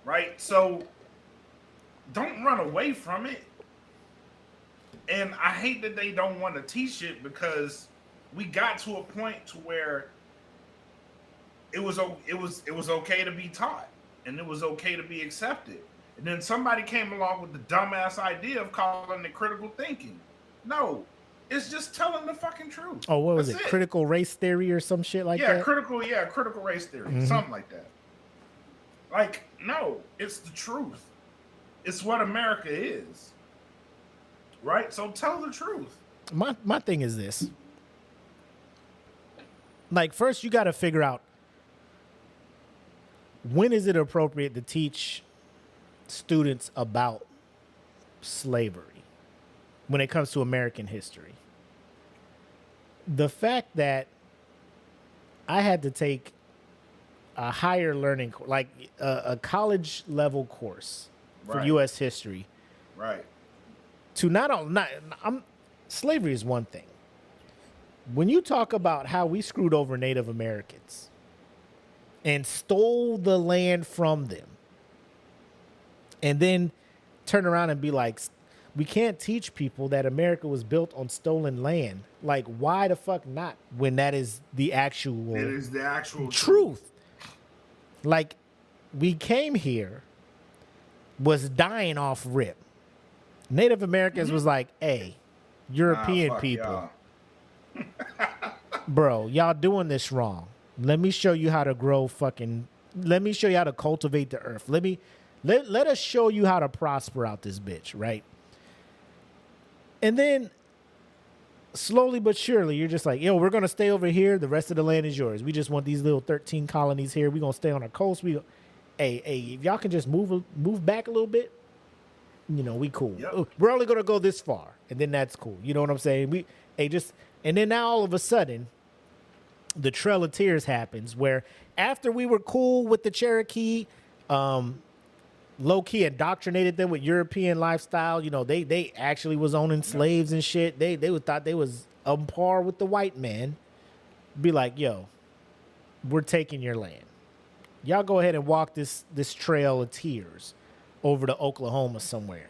Right? So, don't run away from it. And I hate that they don't want to teach it, because we got to a point to where it was okay to be taught, and it was okay to be accepted. And then somebody came along with the dumbass idea of calling it critical thinking. No, it's just telling the fucking truth. Oh, what was That's it? Critical race theory or some shit like that? Critical race theory, something like that. Like, no, it's the truth. It's what America is. Right? So tell the truth. My thing is this. Like, first you got to figure out, when is it appropriate to teach students about slavery when it comes to American history? The fact that I had to take a higher learning, like a college level course for U.S. history, right? To slavery is one thing. When you talk about how we screwed over Native Americans and stole the land from them, and then turn around and be like, we can't teach people that America was built on stolen land. Like, why the fuck not, when that is the actual... It is the actual truth. Like, we came here, was dying off rip. Native Americans was like, hey, European people, bro, y'all doing this wrong. Let me show you how to let me show you how to cultivate the earth. Let us show you how to prosper out this bitch, right? And then slowly but surely, you're just like, yo, we're going to stay over here. The rest of the land is yours. We just want these little 13 colonies here. We're going to stay on our coast. Hey, if y'all can just move back a little bit, we cool. Yep. We're only going to go this far, and then that's cool. You know what I'm saying? And then now all of a sudden, the Trail of Tears happens, where after we were cool with the Cherokee, low-key indoctrinated them with European lifestyle. They actually was owning slaves and shit. They thought they was on par with the white man. Be like, yo, we're taking your land. Y'all go ahead and walk this Trail of Tears over to Oklahoma somewhere.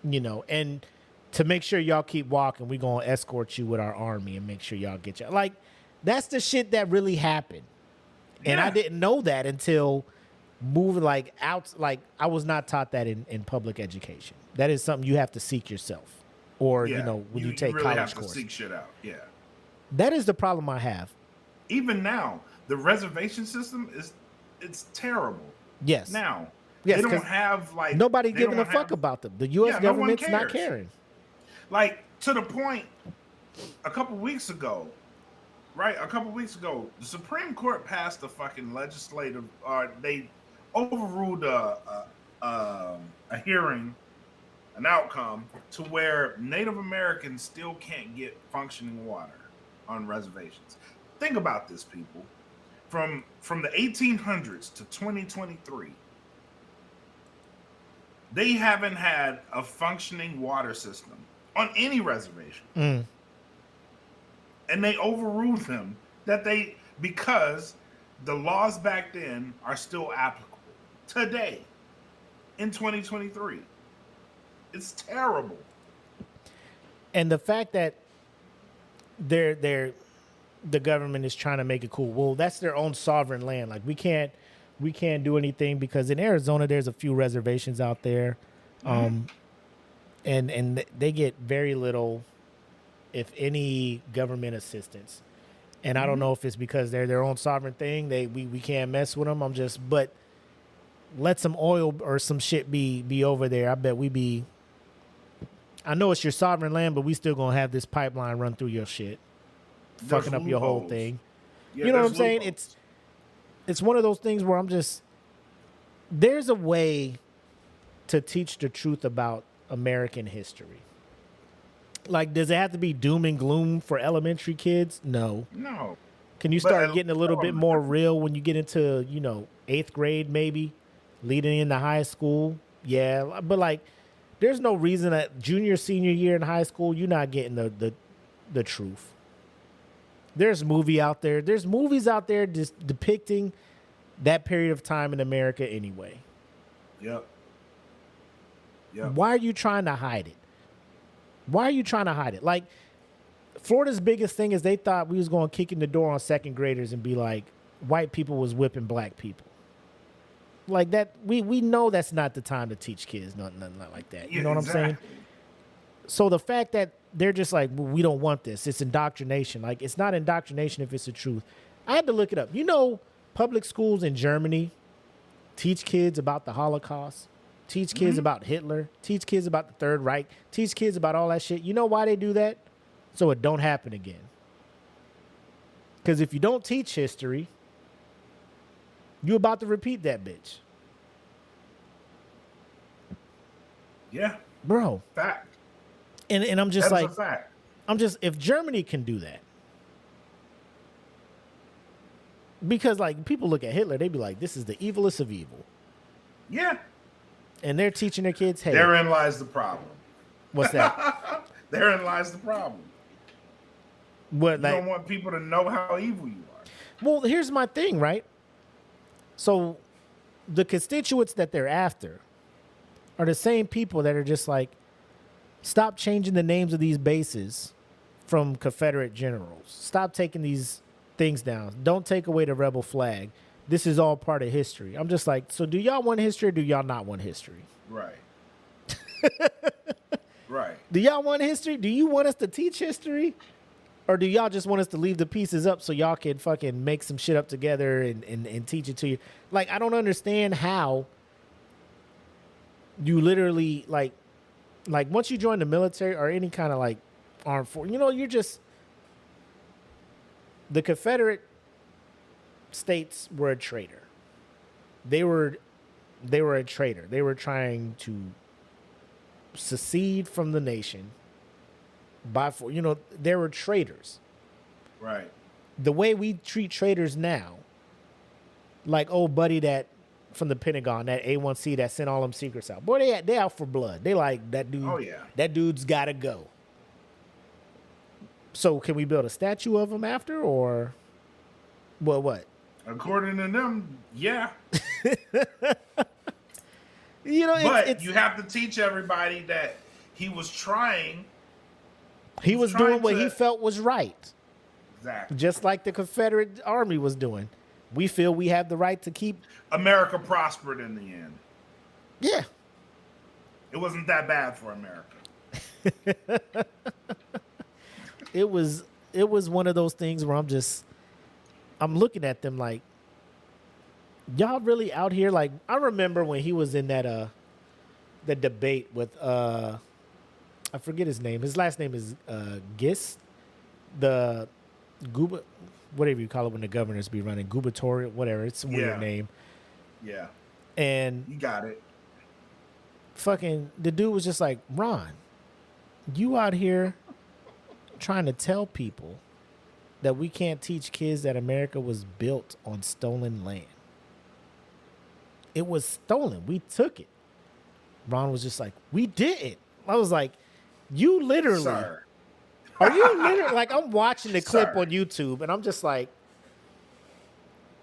And to make sure y'all keep walking, we're going to escort you with our army and make sure y'all get you. Like, that's the shit that really happened. And I didn't know that until moving out. Like, I was not taught that in public education. That is something you have to seek yourself, or when you take really college have to courses. seek shit out. Yeah, that is the problem I have. Even now, the reservation system it's terrible. Yes. Now, yes, they don't have nobody giving a fuck about them. The U.S. government's not caring. Like, to the point, a couple weeks ago, the Supreme Court passed a fucking legislative, they overruled a hearing, an outcome, to where Native Americans still can't get functioning water on reservations. Think about this, people. From the 1800s to 2023, they haven't had a functioning water system on any reservation. And they overruled them because the laws back then are still applicable today in 2023. It's terrible. And the fact that the government is trying to make it cool. Well, that's their own sovereign land. Like, we can't do anything, because in Arizona there's a few reservations out there, and they get very little, if any, government assistance. And I don't know if it's because they're their own sovereign thing. We can't mess with them. But let some oil or some shit be over there. I bet I know it's your sovereign land, but we still gonna have this pipeline run through your shit, fucking up your whole thing. Yeah, you know what I'm saying? It's one of those things where I'm just, there's a way to teach the truth about American history. Like, does it have to be doom and gloom for elementary kids? No. No. Can you start getting a little bit more real when you get into, 8th grade, maybe leading into high school? Yeah. But like, there's no reason that junior, senior year in high school, you're not getting the truth. There's movies out there just depicting that period of time in America anyway. Yep. Why are you trying to hide it? Like, Florida's biggest thing is they thought we was going to kick in the door on second graders and be like, white people was whipping black people. Like that, we know that's not the time to teach kids nothing like that. You know what I'm saying? So the fact that they're just like, well, we don't want this, it's indoctrination. Like, it's not indoctrination if it's the truth. I had to look it up. Public schools in Germany teach kids about the Holocaust, teach kids about Hitler, teach kids about the Third Reich, teach kids about all that shit. You know why they do that? So it don't happen again. Because if you don't teach history, you're about to repeat that bitch. Yeah. Bro. Fact. And I'm just like, a fact. if Germany can do that, because like people look at Hitler, they be like, this is the evilest of evil. Yeah. And they're teaching their kids, hey. Therein lies the problem. What's that? Therein lies the problem. What, you like, don't want people to know how evil you are. Well, here's my thing, right? So the constituents that they're after are the same people that are just like, stop changing the names of these bases from Confederate generals. Stop taking these things down. Don't take away the rebel flag. This is all part of history. I'm just like, so do y'all want history or do y'all not want history? Right. Right. Do y'all want history? Do you want us to teach history? Or do y'all just want us to leave the pieces up so y'all can fucking make some shit up together and teach it to you? Like, I don't understand how you literally, like once you join the military or any kind of, like, armed force, you're just... The Confederate States were a traitor. They were a traitor. They were trying to secede from the nation. They were traitors. Right. The way we treat traitors now, like old buddy that from the Pentagon, that A1C that sent all them secrets out. Boy, they out for blood. They like that dude. Oh yeah. That dude's gotta go. So can we build a statue of him after, or what? According to them, yeah. But you have to teach everybody that he was trying. He was doing what he felt was right. Exactly. Just like the Confederate Army was doing. We feel we have the right to keep... America prospered in the end. Yeah. It wasn't that bad for America. It was one of those things where I'm looking at them like, y'all really out here? Like, I remember when he was in that the debate with I forget his name. His last name is Gist, the whatever you call it when the governors be running, gubernatorial, whatever. It's a weird name. Yeah. And you got it. Fucking the dude was just like, Ron, you out here trying to tell people that we can't teach kids that America was built on stolen land. It was stolen. We took it. Ron was just like, we didn't. I was like, you literally... Sir. Are you literally... Like, I'm watching the clip on YouTube, and I'm just like,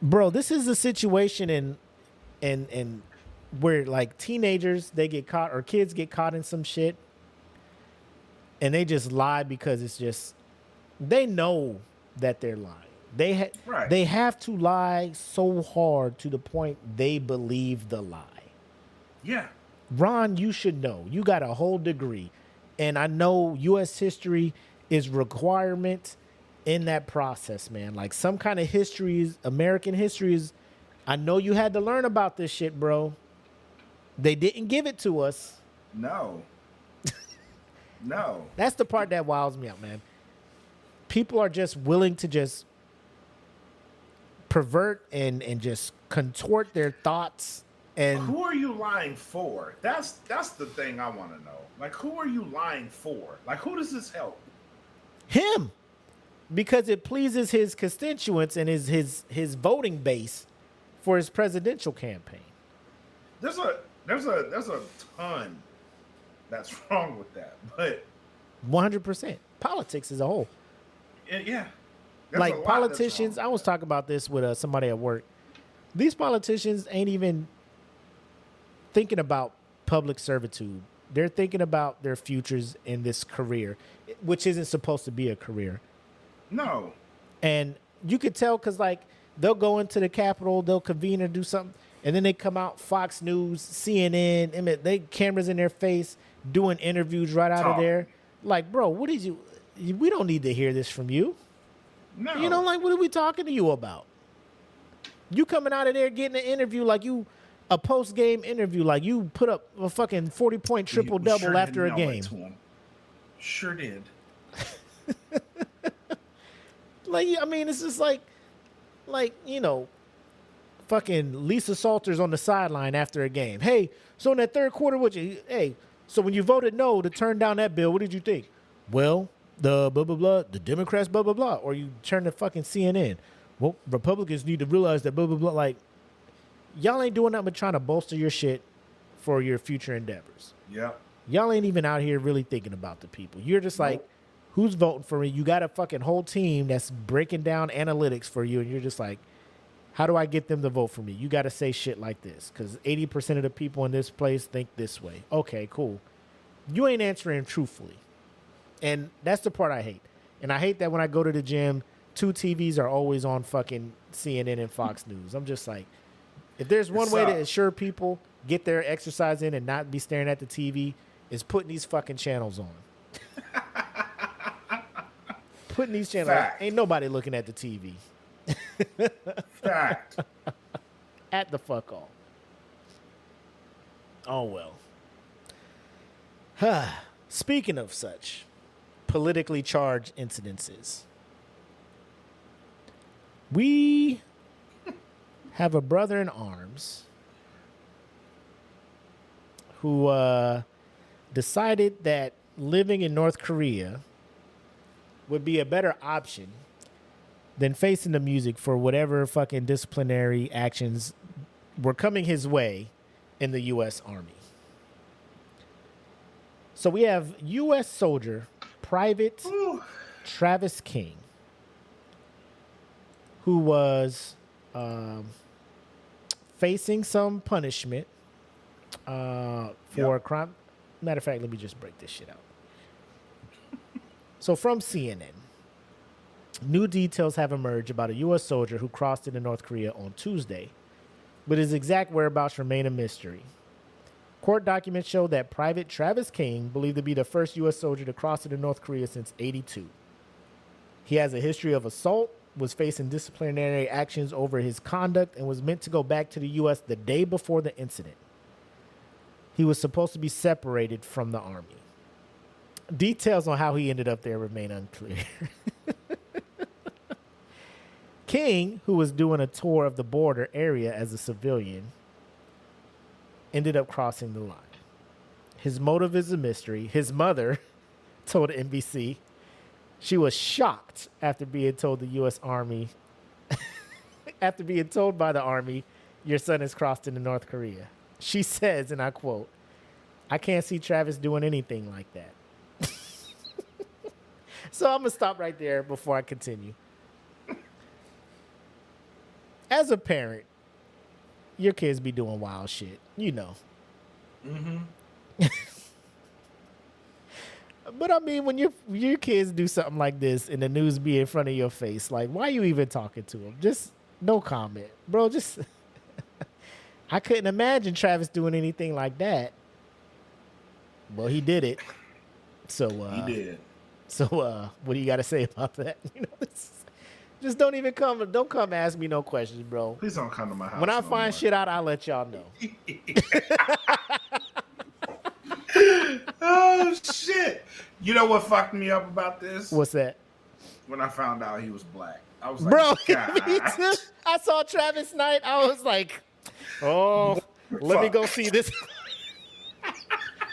bro, this is a situation in where, like, teenagers, they get caught, or kids get caught in some shit, and they just lie because it's just... They know that they're lying. They have to lie so hard to the point they believe the lie. Yeah. Ron, you should know. You got a whole degree. And I know U.S. history is requirement in that process, man. Like some kind of history, American history is, I know you had to learn about this shit, bro. They didn't give it to us. No. No. That's the part that wows me out, man. People are just willing to just pervert and just contort their thoughts And who are you lying for? That's the thing I want to know. Like, who are you lying for? Like, who does this help? him, because it pleases his constituents and his voting base for his presidential campaign. There's a ton that's wrong with that, but 100%. Politics as a whole. yeah, Like politicians, I was talking about this with somebody at work. These politicians ain't even thinking about public servitude. They're thinking about their futures in this career, which isn't supposed to be a career. No. And you could tell because, like, they'll go into the Capitol, they'll convene or do something, and then they come out, Fox News, CNN, they cameras in their face, doing interviews right out of there. Like, bro, what did you... We don't need to hear this from you. No. You know, like, what are we talking to you about? You coming out of there getting an interview like you... A post-game interview like you put up a fucking 40-point triple-double sure after a did mail game. it to him. Sure did. Like, I mean, it's just like, you know, fucking Lisa Salters on the sideline after a game. Hey, so in that third quarter, so when you voted no to turn down that bill, what did you think? Well, the blah, blah, blah, the Democrats, blah, blah, blah. Or you turn to fucking CNN. Well, Republicans need to realize that blah, blah, blah. Like, y'all ain't doing nothing but trying to bolster your shit for your future endeavors. Yep. Y'all ain't even out here really thinking about the people. You're just like, who's voting for me? You got a fucking whole team that's breaking down analytics for you, and you're just like, how do I get them to vote for me? You got to say shit like this because 80% of the people in this place think this way. Okay, cool. You ain't answering truthfully. And that's the part I hate. And I hate that when I go to the gym, 2 TVs are always on fucking CNN and Fox News. I'm just like, if there's one way to ensure people get their exercise in and not be staring at the TV, is putting these fucking channels on. Putting these channels on. Ain't nobody looking at the TV. Fact. At the fuck all. Oh, well. Speaking of such politically charged incidences, we have a brother in arms who decided that living in North Korea would be a better option than facing the music for whatever fucking disciplinary actions were coming his way in the U.S. Army. So we have U.S. soldier Private Travis King, who was facing some punishment for a crime. Matter of fact, let me just break this shit out. So from CNN, new details have emerged about a U.S. soldier who crossed into North Korea on Tuesday, but his exact whereabouts remain a mystery. Court documents show that Private Travis King, believed to be the first U.S. soldier to cross into North Korea since '82. He has a history of assault, was facing disciplinary actions over his conduct, and was meant to go back to the U.S. the day before the incident. He was supposed to be separated from the Army. Details on how he ended up there remain unclear. King, who was doing a tour of the border area as a civilian, ended up crossing the line. His motive is a mystery. His mother told NBC she was shocked after being told the U.S. Army, after being told by the Army, your son has crossed into North Korea. She says, and I quote, "I can't see Travis doing anything like that." So I'm going to stop right there before I continue. As a parent, your kids be doing wild shit, you know. Mm-hmm. But I mean, when your kids do something like this and the news be in front of your face, like, why are you even talking to them? Just no comment, bro. Just I couldn't imagine Travis doing anything like that. Well, he did it. So He did. So what do you got to say about that? You know, just don't come ask me no questions, bro. Please don't come to my house. When I find shit out, I'll let y'all know. Oh shit! You know what fucked me up about this? What's that? When I found out he was black, I was like, Bro, God. me too. I saw Travis Knight. I was like, oh, Let me go see this.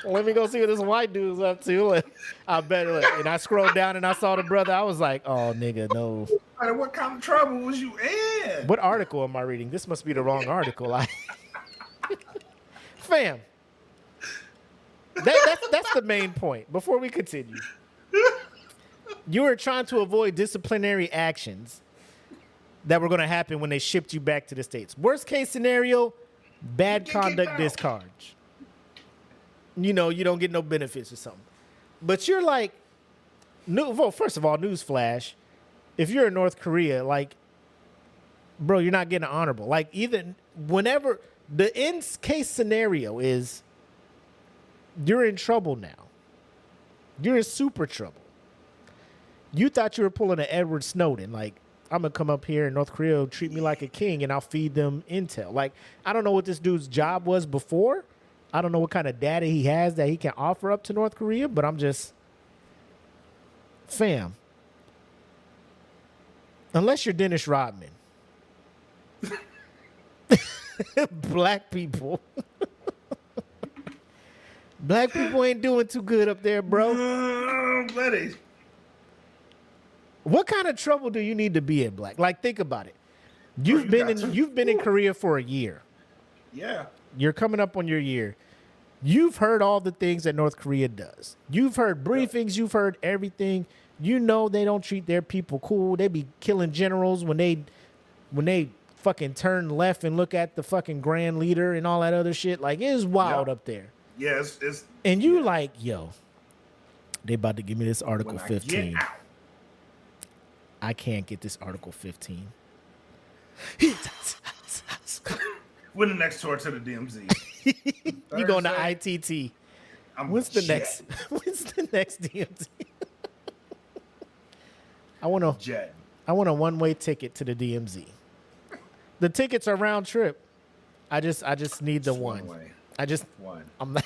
Let me go see what this white dude's up to. And I bet it. And I scrolled down and I saw the brother. I was like, oh, nigga, no. What kind of trouble was you in? What article am I reading? This must be the wrong article. Fam. That's the main point. Before we continue. You were trying to avoid disciplinary actions that were going to happen when they shipped you back to the States. Worst case scenario, bad conduct discharge. You know, you don't get no benefits or something. But you're like, well, first of all, newsflash, if you're in North Korea, like, bro, you're not getting honorable. Like, even whenever the end case scenario is you're in trouble now. You're in super trouble. You thought you were pulling an Edward Snowden. Like, I'm going to come up here in North Korea, treat me like a king, and I'll feed them intel. Like, I don't know what this dude's job was before. I don't know what kind of data he has that he can offer up to North Korea, but I'm just, fam, unless you're Dennis Rodman, black people ain't doing too good up there, bro. Buddy. What kind of trouble do you need to be in, Black? Like, think about it. You've been in Korea for a year. Yeah. You're coming up on your year. You've heard all the things that North Korea does. You've heard briefings. You've heard everything. You know they don't treat their people cool. They be killing generals when they fucking turn left and look at the fucking grand leader and all that other shit. Like, it's wild up there. Yeah, and you like, yo, they about to give me this Article 15. I can't get this Article 15. When the next tour to the DMZ? You going to ITT? When's the next DMZ? I want a one-way ticket to the DMZ. The tickets are round trip. I just need the one. I'm not.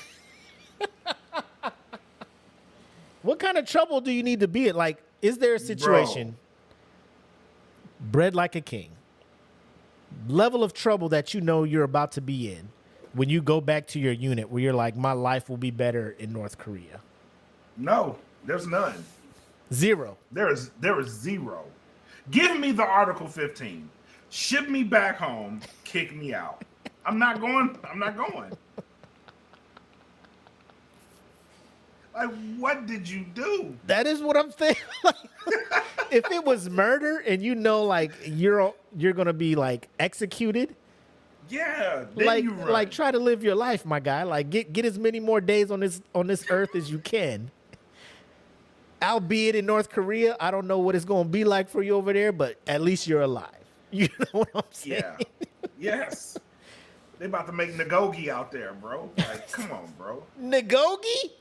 What kind of trouble do you need to be in? Like, is there a situation, bred like a king, level of trouble that you know you're about to be in when you go back to your unit where you're like, my life will be better in North Korea? No, there's none. Zero. There is zero. Give me the Article 15. Ship me back home. Kick me out. I'm not going. Like, what did you do? That is what I'm saying. Like, if it was murder and you know, like, you're gonna be like executed. Yeah, then you run. Like, try to live your life, my guy. Like, get as many more days on this earth as you can. Albeit in North Korea, I don't know what it's gonna be like for you over there, but at least you're alive. You know what I'm saying? Yeah. Yes. They about to make Nagogi out there, bro. Like, come on, bro. Nagogi?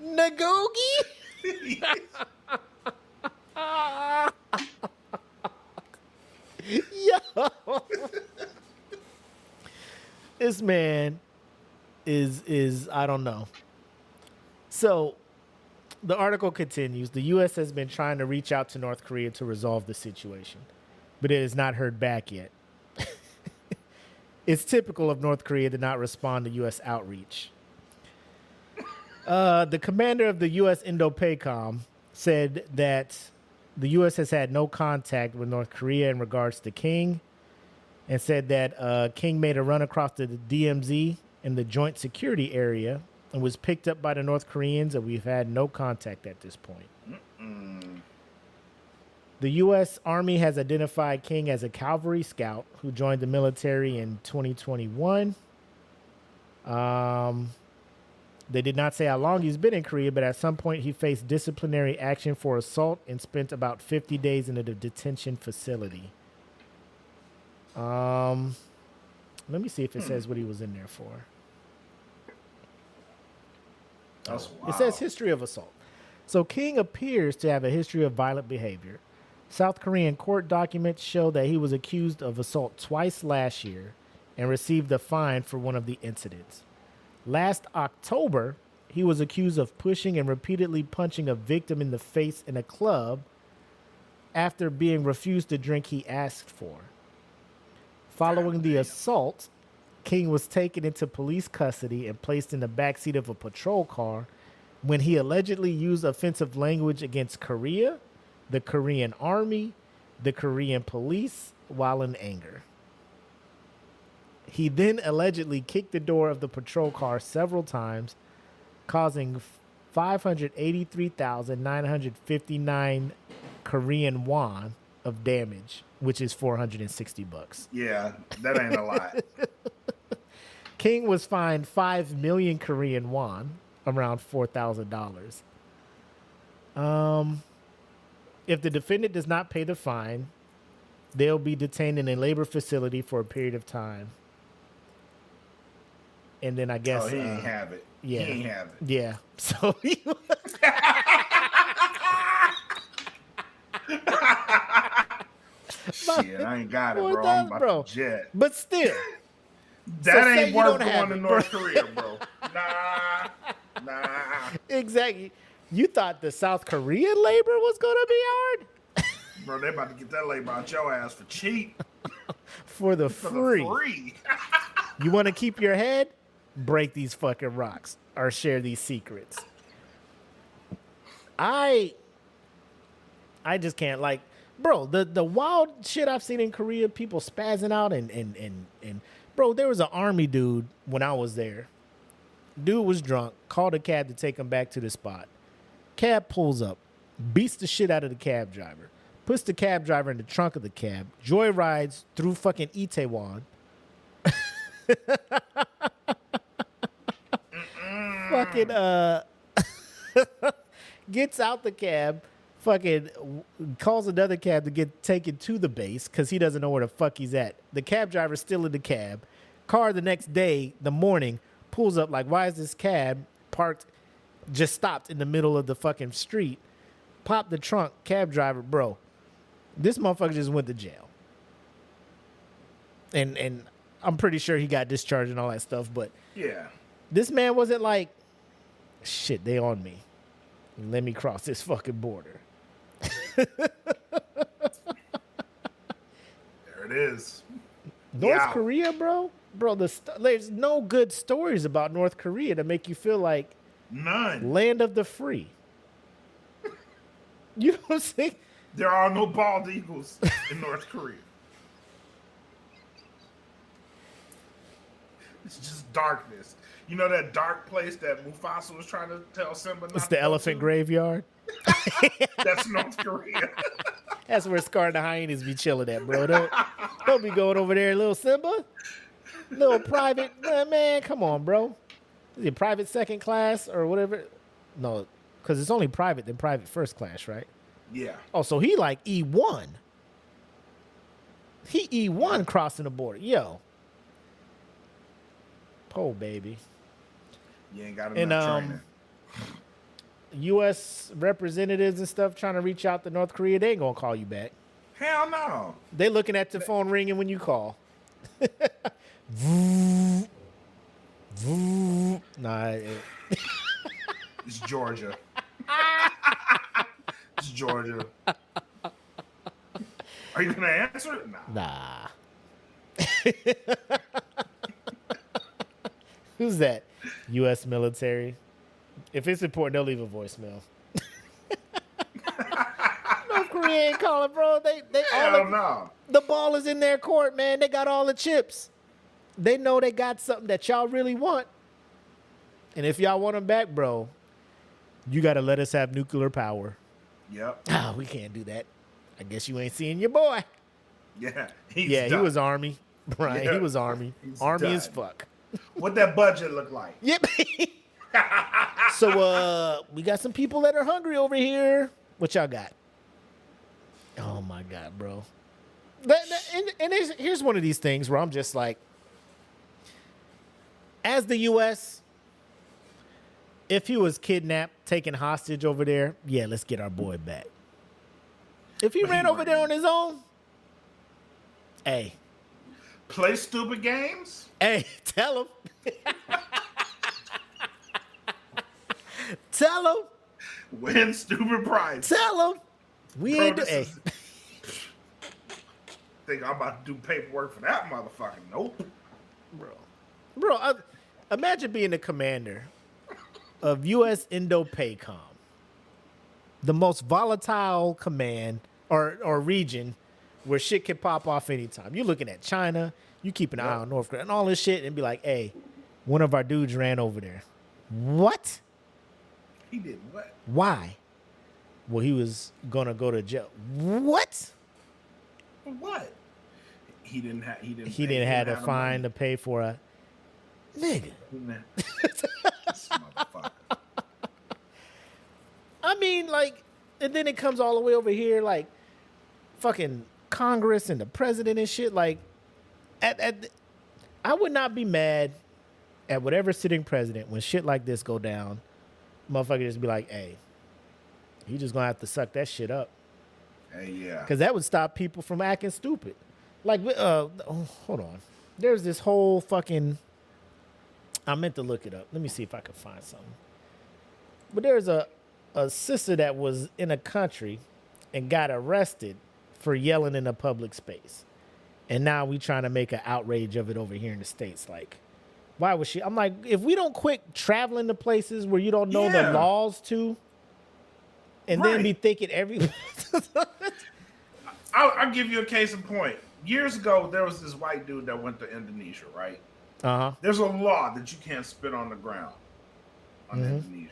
Nagogi? Yo. This man is I don't know. So the article continues. The U.S. has been trying to reach out to North Korea to resolve the situation, but it has not heard back yet. It's typical of North Korea to not respond to U.S. outreach. The commander of the U.S. Indo-PACOM said that the U.S. has had no contact with North Korea in regards to King, and said that King made a run across the DMZ in the joint security area and was picked up by the North Koreans, and we've had no contact at this point. The U.S. Army has identified King as a cavalry scout who joined the military in 2021. They did not say how long he's been in Korea, but at some point he faced disciplinary action for assault and spent about 50 days in a detention facility. Let me see if it says what he was in there for. That's wild. It says history of assault. So King appears to have a history of violent behavior. South Korean court documents show that he was accused of assault twice last year and received a fine for one of the incidents. Last October, he was accused of pushing and repeatedly punching a victim in the face in a club after being refused the drink he asked for. Following the assault, King was taken into police custody and placed in the backseat of a patrol car when he allegedly used offensive language against Korea, the Korean army, the Korean police, while in anger. He then allegedly kicked the door of the patrol car several times, causing 583,959 Korean won of damage, which is $460. Yeah, that ain't a lot. King was fined 5 million Korean won, around $4,000. If the defendant does not pay the fine, they'll be detained in a labor facility for a period of time. And then I guess he ain't have it. Yeah, he ain't have it. Yeah. So shit, I ain't got it, bro. I'm about to jet. But still, that ain't worth going to North Korea, bro. Nah. Exactly. You thought the South Korean labor was gonna be hard? Bro, they about to get that labor out your ass for cheap. For the free. You want to keep your head? Break these fucking rocks or share these secrets. I just can't, like, bro, the wild shit I've seen in Korea, people spazzing out and bro, there was an army dude when I was there. Dude was drunk, called a cab to take him back to the spot. Cab pulls up, beats the shit out of the cab driver, puts the cab driver in the trunk of the cab, joyrides through fucking Itaewon. Fucking gets out the cab, fucking calls another cab to get taken to the base because he doesn't know where the fuck he's at. The cab driver's still in the cab. Car the next day, the morning, pulls up like, why is this cab parked, just stopped in the middle of the fucking street? Pop the trunk, cab driver, bro. This motherfucker just went to jail. And I'm pretty sure he got discharged and all that stuff, but yeah, this man wasn't like, shit, they on me. Let me cross this fucking border. There it is. North Korea, bro? Bro, there's no good stories about North Korea to make you feel like none. Land of the free. You know what I'm saying? There are no bald eagles in North Korea. It's just darkness. You know that dark place that Mufasa was trying to tell Simba not to go to? It's the elephant graveyard. That's North Korea. That's where Scar and the hyenas be chilling at, bro. Don't be going over there, little Simba. Little private, man, come on, bro. Is it private second class or whatever? No, because it's only private than private first class, right? Yeah. Oh, so he like E1. He E1 crossing the border. Yo. Oh, baby. You ain't got enough training. U.S. representatives and stuff trying to reach out to North Korea, they ain't going to call you back. Hell no. They looking at the phone ringing when you call. Nah. It's Georgia. It's Georgia. Are you going to answer it? Nah. Who's that? U.S. military. If it's important, they'll leave a voicemail. North Korea ain't calling, bro. They Hell no. The ball is in their court, man. They got all the chips. They know they got something that y'all really want. And if y'all want them back, bro, you got to let us have nuclear power. Yep. Ah, we can't do that. I guess you ain't seeing your boy. Yeah. He was Army. Brian, Yeah. He was Army. Army done. as fuck. What that budget look like? Yep. So, we got some people that are hungry over here. What y'all got? Oh, my God, bro. And here's one of these things where I'm just like, as the U.S., if he was kidnapped, taken hostage over there, yeah, let's get our boy back. If he ran over there on his own, hey. Play stupid games? Hey, tell him. Tell him. Win stupid prize. Tell him. We ain't do. Hey. think I'm about to do paperwork for that motherfucker. Nope. Bro, imagine being the commander of U.S. Indo-PACOM, the most volatile command or region where shit can pop off anytime. You're looking at China, you keep an eye on North Korea and all this shit and be like, hey, one of our dudes ran over there. What? He did what? Why? Well, he was gonna go to jail. What? What? He didn't have to find to pay for a nigga. This motherfucker. I mean, like, and then it comes all the way over here, like, fucking Congress and the president and shit. Like, I would not be mad at whatever sitting president when shit like this go down. Motherfucker just be like, hey, he just gonna have to suck that shit up. Hey, yeah. Because that would stop people from acting stupid. Like, hold on. There's this whole fucking, I meant to look it up. Let me see if I can find something. But there's a sister that was in a country and got arrested for yelling in a public space. And now we trying to make an outrage of it over here in the States. Like, why was she? I'm like, if we don't quit traveling to places where you don't know the laws to, and then be thinking I'll give you a case in point. Years ago, there was this white dude that went to Indonesia, right? Uh-huh. There's a law that you can't spit on the ground on Indonesia.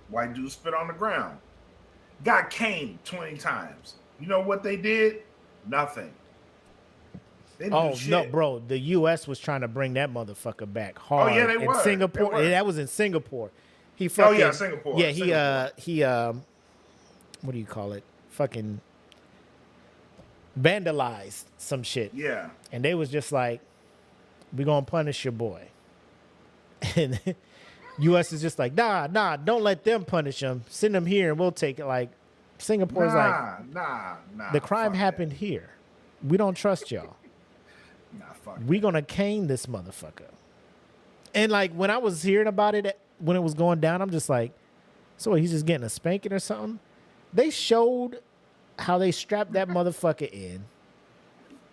White dude spit on the ground. Got caned 20 times. You know what they did? Nothing. They didn't do shit. No, bro. The U.S. was trying to bring that motherfucker back hard. Oh, yeah, they were. Singapore. They were. That was in Singapore. He fucking, Singapore. Yeah, he what do you call it? Fucking vandalized some shit. Yeah. And they was just like, we gonna punish your boy. And U.S. is just like, nah, don't let them punish him. Send him here and we'll take it. Like, Singapore's nah. The crime happened here. We don't trust y'all. We gonna cane this motherfucker. And like, when I was hearing about it, when it was going down, I'm just like, so he's just getting a spanking or something? They showed how they strapped that motherfucker in.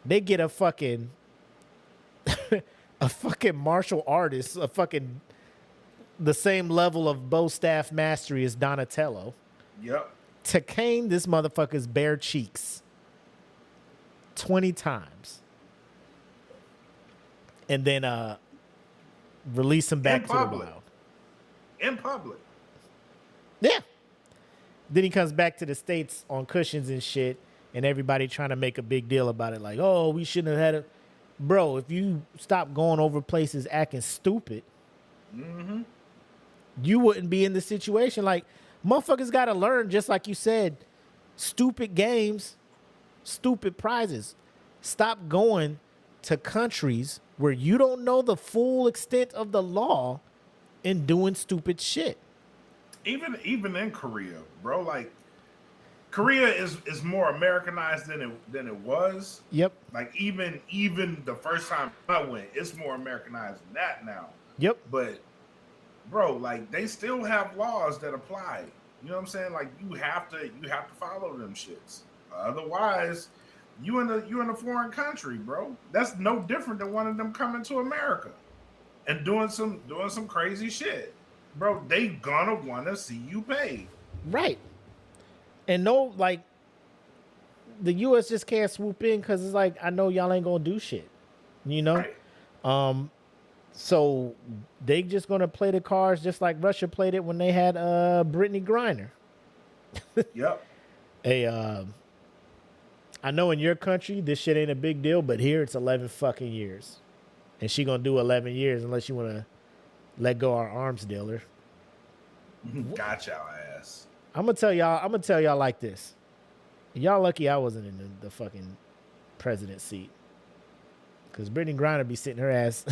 They get a fucking martial artist, the same level of bow staff mastery as Donatello. Yep. To cane this motherfucker's bare cheeks 20 times. And then release him back to the wild. In public. Yeah. Then he comes back to the States on cushions and shit, and everybody trying to make a big deal about it. Like, oh, we shouldn't have had it. Bro, if you stop going over places acting stupid, you wouldn't be in the situation. Like, motherfuckers got to learn, just like you said, stupid games, stupid prizes. Stop going to countries where you don't know the full extent of the law and doing stupid shit. Even in Korea, bro, like, Korea is more Americanized than it was. Yep. Like, even the first time I went, it's more Americanized than that now. Yep. But, bro, like, they still have laws that apply. You know what I'm saying? Like, you have to follow them shits. Otherwise, you in a foreign country, bro. That's no different than one of them coming to America and doing some crazy shit. Bro, they gonna want to see you pay. Right. And no, like, the U.S. just can't swoop in because it's like, I know y'all ain't gonna do shit, you know? Right. So they just gonna play the cards just like Russia played it when they had Brittany Griner. Yep. Hey, I know in your country this shit ain't a big deal, but here it's 11 fucking years, and she gonna do 11 years unless you wanna let go our arms dealer. Got y'all ass. I'm gonna tell y'all like this. Y'all lucky I wasn't in the fucking president seat, because Brittany Griner be sitting her ass.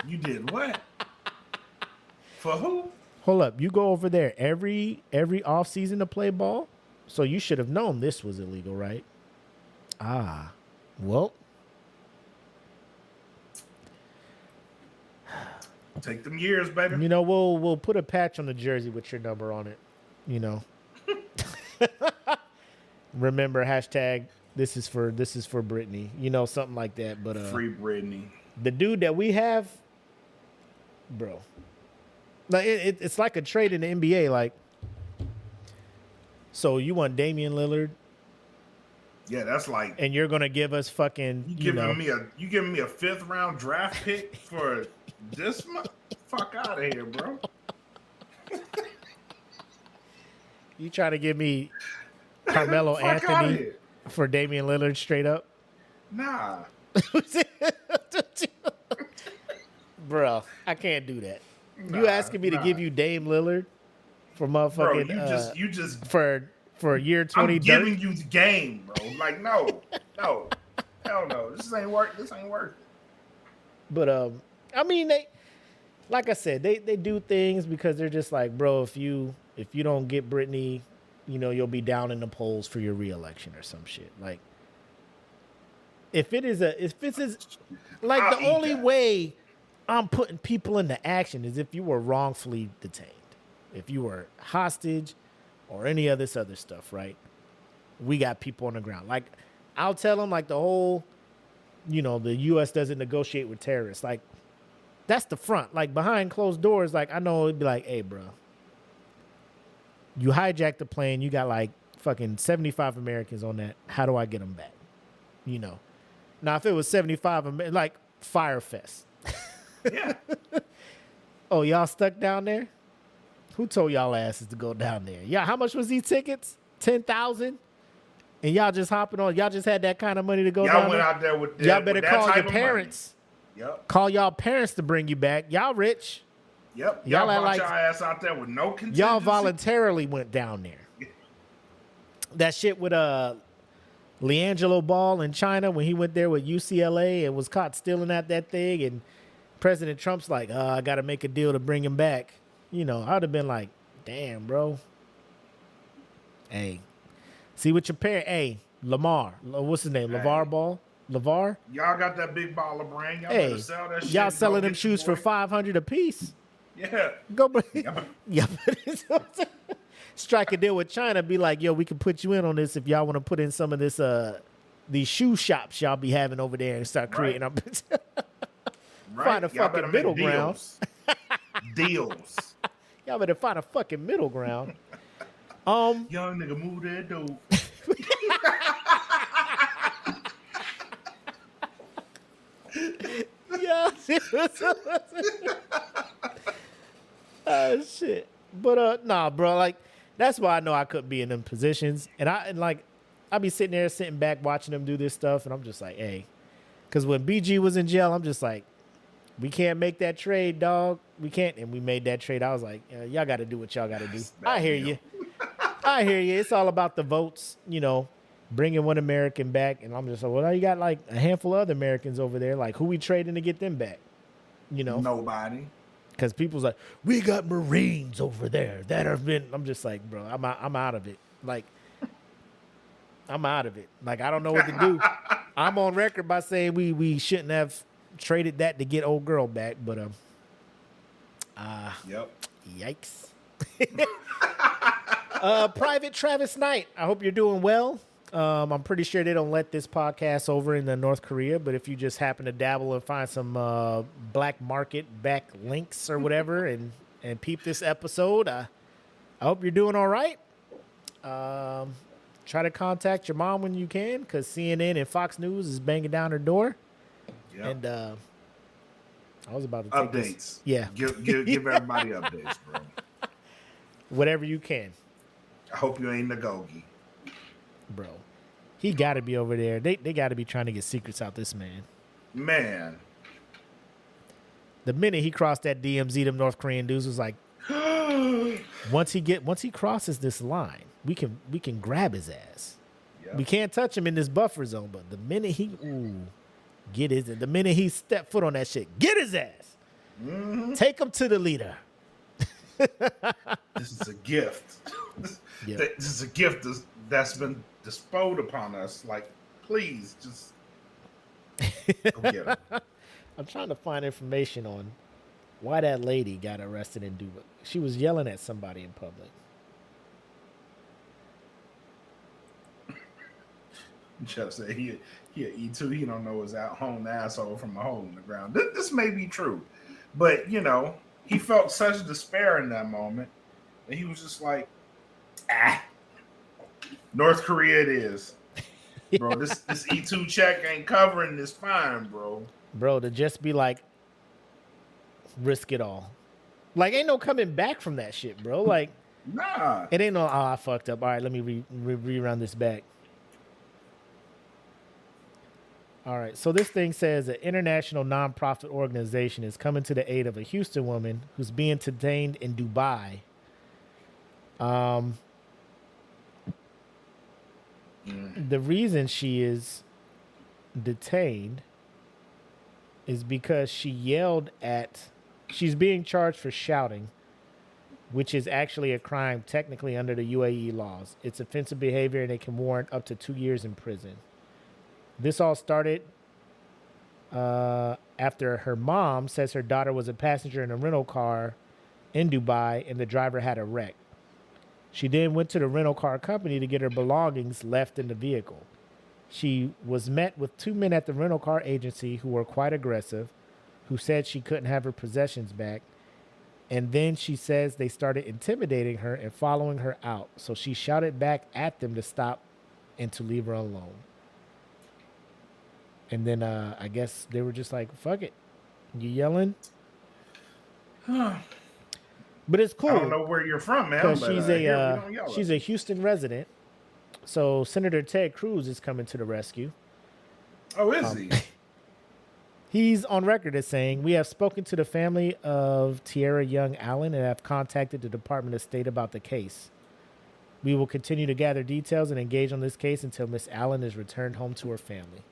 You did what? For who? Hold up. You go over there every off season to play ball, so you should have known this was illegal, right? Ah, well. Take them years, baby. You know, we'll put a patch on the jersey with your number on it. You know. Remember, hashtag This is for Britney. You know, something like that. But Free Britney. the dude that we have, bro, like it's like a trade in the NBA. Like, so you want Damian Lillard, Yeah, that's like and you're gonna give us fucking you giving me a 5th round draft pick for this month? Fuck out of here, bro. You try to give me Carmelo Fuck outta Anthony here. for Damian Lillard straight up? Nah. Bro, I can't do that. You Nah, asking me to give you Dame Lillard for motherfucking Bro, you just for year 20 I'm giving you the game, bro. Like, no. Hell no. This ain't worth it. But I mean, they, like I said, they do things because they're just like, bro, if you don't get Britney, you know, you'll be down in the polls for your reelection or some shit. Like, if this is like I'll the eat only that. way I'm putting people into action is if you were wrongfully detained, if you were hostage or any of this other stuff, right? We got people on the ground. Like, I'll tell them, like, the whole, you know, the U.S. doesn't negotiate with terrorists. Like, that's the front. Like, behind closed doors, like, I know it'd be like, hey, bro, you hijacked the plane. You got, like, fucking 75 Americans on that. How do I get them back? You know. Now, if it was 75, like, Firefest. Yeah. Oh, y'all stuck down there? Who told y'all asses to go down there? Yeah, how much was these tickets? 10,000? And y'all just hopping on. Y'all just had that kind of money to go Y'all down went there? out there with that. Y'all better with that call type your of money. parents. Yep. Call y'all parents to bring you back. Y'all rich. Yep. Y'all Y'all had brought like- your ass out there with no contingency. Y'all voluntarily went down there. That shit with LiAngelo Ball in China when he went there with UCLA and was caught stealing at that thing, and President Trump's like, I got to make a deal to bring him back. You know, I'd have been like, damn, bro. Hey, see what your parent. Hey, Lamar, what's his name? Hey. LeVar Ball, LeVar. Y'all got that big ball of brain. Y'all Hey, better sell that shit. y'all and go selling them get your shoes for boy. $500 a piece. Yeah. Go bring. Yep. Yeah, strike a deal with China. Be like, yo, we can put you in on this if y'all want to put in some of this these shoe shops y'all be having over there and start creating up. Right. Find a Y'all fucking better make middle ground. Deals. Y'all better find a fucking middle ground. Young nigga, move that dope. Yeah. Oh shit. But nah, bro, like that's why I know I couldn't be in them positions. And I be sitting there sitting back watching them do this stuff, and I'm just like, hey. Cause when BG was in jail, I'm just like, we can't make that trade, dog. We can't. And we made that trade. I was like, y'all got to do what y'all got to do. I hear you. I hear you. It's all about the votes, you know, bringing one American back. And I'm just like, well, you got like a handful of other Americans over there. Like, who we trading to get them back? You know? Nobody. Because people's like, we got Marines over there that have been. I'm just like, bro, I'm out of it. Like, I'm out of it. Like, I don't know what to do. I'm on record by saying we shouldn't have traded that to get old girl back, but Yep. yikes. Private Travis Knight, I hope you're doing well. I'm pretty sure they don't let this podcast over in the North Korea, but if you just happen to dabble and find some black market back links or whatever and peep this episode, I hope you're doing all right. Try to contact your mom when you can, because CNN and Fox News is banging down her door. Yep. And I was about to take Updates. this. Yeah. Give everybody updates, bro. Whatever you can, I hope you ain't Nagogi. bro. He got to be over there. They got to be trying to get secrets out this man. Man. The minute he crossed that DMZ, them North Korean dudes was like, once he crosses this line, we can grab his ass. Yep. We can't touch him in this buffer zone, but the minute the minute he step foot on that shit, get his ass. Mm-hmm. Take him to the leader. This is a gift. Yeah. This is a gift that's been bestowed upon us. Like, please, just go get him. I'm trying to find information on why that lady got arrested in Dubai. She was yelling at somebody in public. Jeff said he an E2. He don't know his home asshole from a hole in the ground. This may be true, but he felt such despair in that moment that he was just like, North Korea it is, bro. This E2 check ain't covering this fine, bro. Bro, to just be like, risk it all. Like, ain't no coming back from that shit, bro. Like, nah, it ain't no, I fucked up. All right, let me rerun this back. All right, so this thing says an international nonprofit organization is coming to the aid of a Houston woman who's being detained in Dubai. The reason she is detained is because she's being charged for shouting, which is actually a crime technically under the UAE laws. It's offensive behavior and it can warrant up to 2 years in prison. This all started after her mom says her daughter was a passenger in a rental car in Dubai and the driver had a wreck. She then went to the rental car company to get her belongings left in the vehicle. She was met with 2 men at the rental car agency who were quite aggressive, who said she couldn't have her possessions back. And then she says they started intimidating her and following her out. So she shouted back at them to stop and to leave her alone. And then I guess they were just like, fuck it. You yelling? But it's cool. I don't know where you're from, man. Because she's a Houston resident. So Senator Ted Cruz is coming to the rescue. Oh, is he? He's on record as saying, we have spoken to the family of Tierra Young Allen and have contacted the Department of State about the case. We will continue to gather details and engage on this case until Miss Allen is returned home to her family.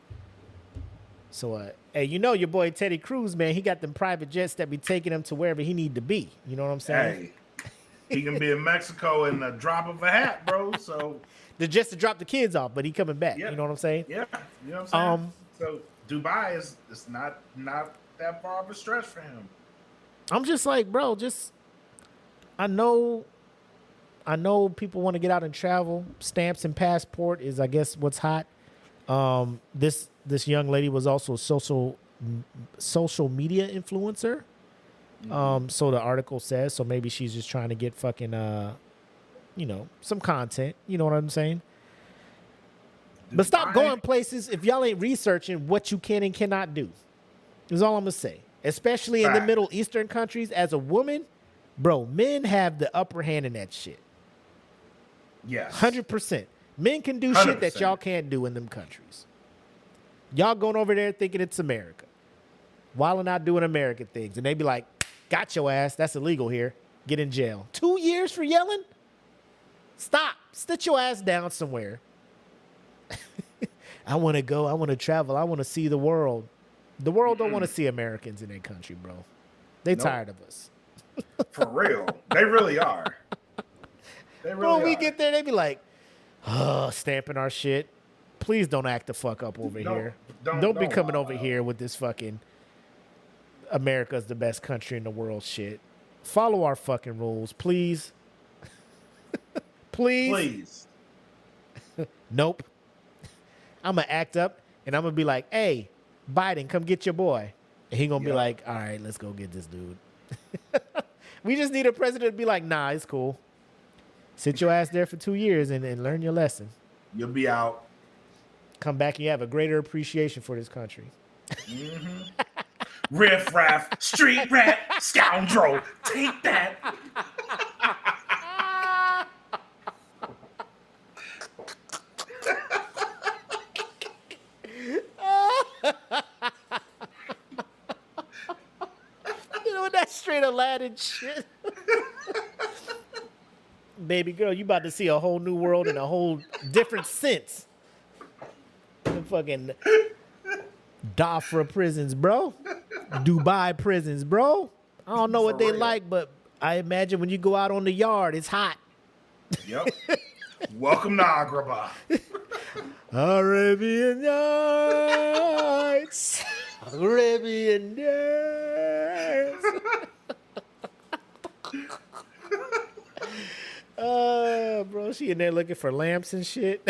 So, hey, your boy Teddy Cruz, man, he got them private jets that be taking him to wherever he need to be. You know what I'm saying? Hey, he can be in Mexico in the drop of a hat, bro. So just to drop the kids off, but he coming back. Yeah. You know what I'm saying? Yeah, you know what I'm saying? So Dubai is not that far of a stretch for him. I'm just like, bro, I know people want to get out and travel. Stamps and passport is, I guess, what's hot. This young lady was also a social media influencer. So the article says, so maybe she's just trying to get fucking, some content. You know what I'm saying? But stop going places if y'all ain't researching what you can and cannot do. Is all I'm going to say. Especially in the Middle Eastern countries, as a woman, bro, men have the upper hand in that shit. Yes. 100%. Men can do 100%. Shit that y'all can't do in them countries. Y'all going over there thinking it's America. While not doing American things. And they be like, got your ass. That's illegal here. Get in jail. 2 years for yelling? Stop. Sit your ass down somewhere. I want to go. I want to travel. I want to see the world. The world don't want to see Americans in their country, bro. They tired of us. For real. They really are. When we get there, they be like, stamping our shit. Please don't act the fuck up over here. Don't be coming over here with this fucking America's the best country in the world shit. Follow our fucking rules, please. Please. Nope. I'm going to act up and I'm going to be like, hey, Biden, come get your boy. And he going to be like, all right, let's go get this dude. We just need a president to be like, nah, it's cool. Sit your ass there for 2 years and learn your lesson. You'll be out. Come back and you have a greater appreciation for this country. Mm-hmm. Riff raff, street rat, scoundrel. Take that. That straight Aladdin shit. Baby girl, you about to see a whole new world in a whole different sense. The fucking Dhofra prisons, bro. Dubai prisons, bro. I don't know what they like, but I imagine when you go out on the yard, it's hot. Yep. Welcome to Agrabah. Arabian Nights. Arabian Nights. Bro, she in there looking for lamps and shit.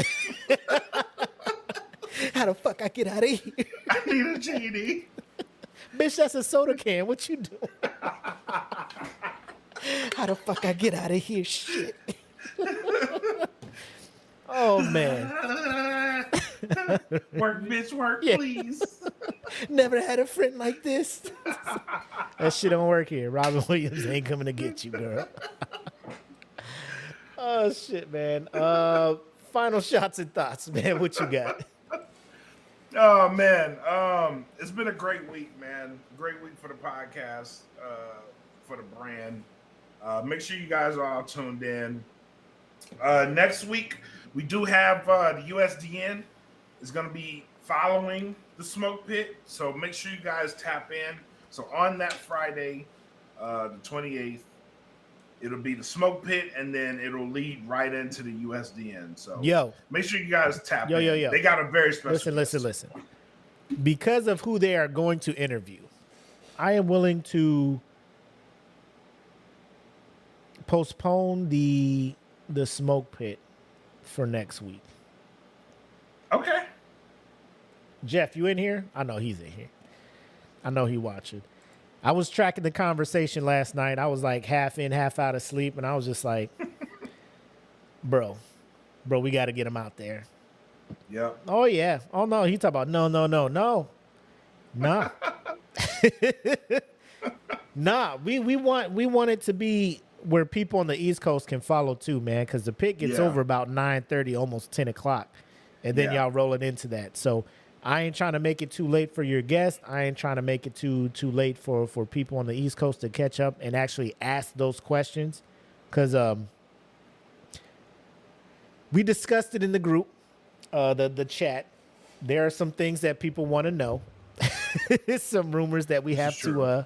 How the fuck I get out of here? I need a GED. Bitch, that's a soda can. What you doing? How the fuck I get out of here? Shit. Oh, man. Work, bitch, work, Yeah. please. Never had a friend like this. That shit don't work here. Robin Williams ain't coming to get you, girl. Oh, shit, man. Final shots and thoughts, man. What you got? Oh man, it's been a great week, man. Great week for the podcast, for the brand. Make sure you guys are all tuned in. Next week we do have the USDN is going to be following the Smoke Pit, so make sure you guys tap in. So on that Friday, the 28th, it'll be the Smoke Pit, and then it'll lead right into the USDN. So make sure you guys tap in. Yo. They got a very special Listen. Because of who they are going to interview, I am willing to postpone the Smoke Pit for next week. Okay. Jeff, you in here? I know he's in here. I know he watching. I was tracking the conversation last night. I was like half in, half out of sleep, and I was just like, bro, we got to get him out there. Yep. Oh, yeah. Oh, no. He talking about no. Nah. Nah, we want it to be where people on the East Coast can follow too, man, because the pit gets over about 9:30, almost 10 o'clock, and then y'all rolling into that. So I ain't trying to make it too late for your guests. I ain't trying to make it too late for people on the East Coast to catch up and actually ask those questions, because we discussed it in the group, the chat. There are some things that people want to know. Some rumors that we have to.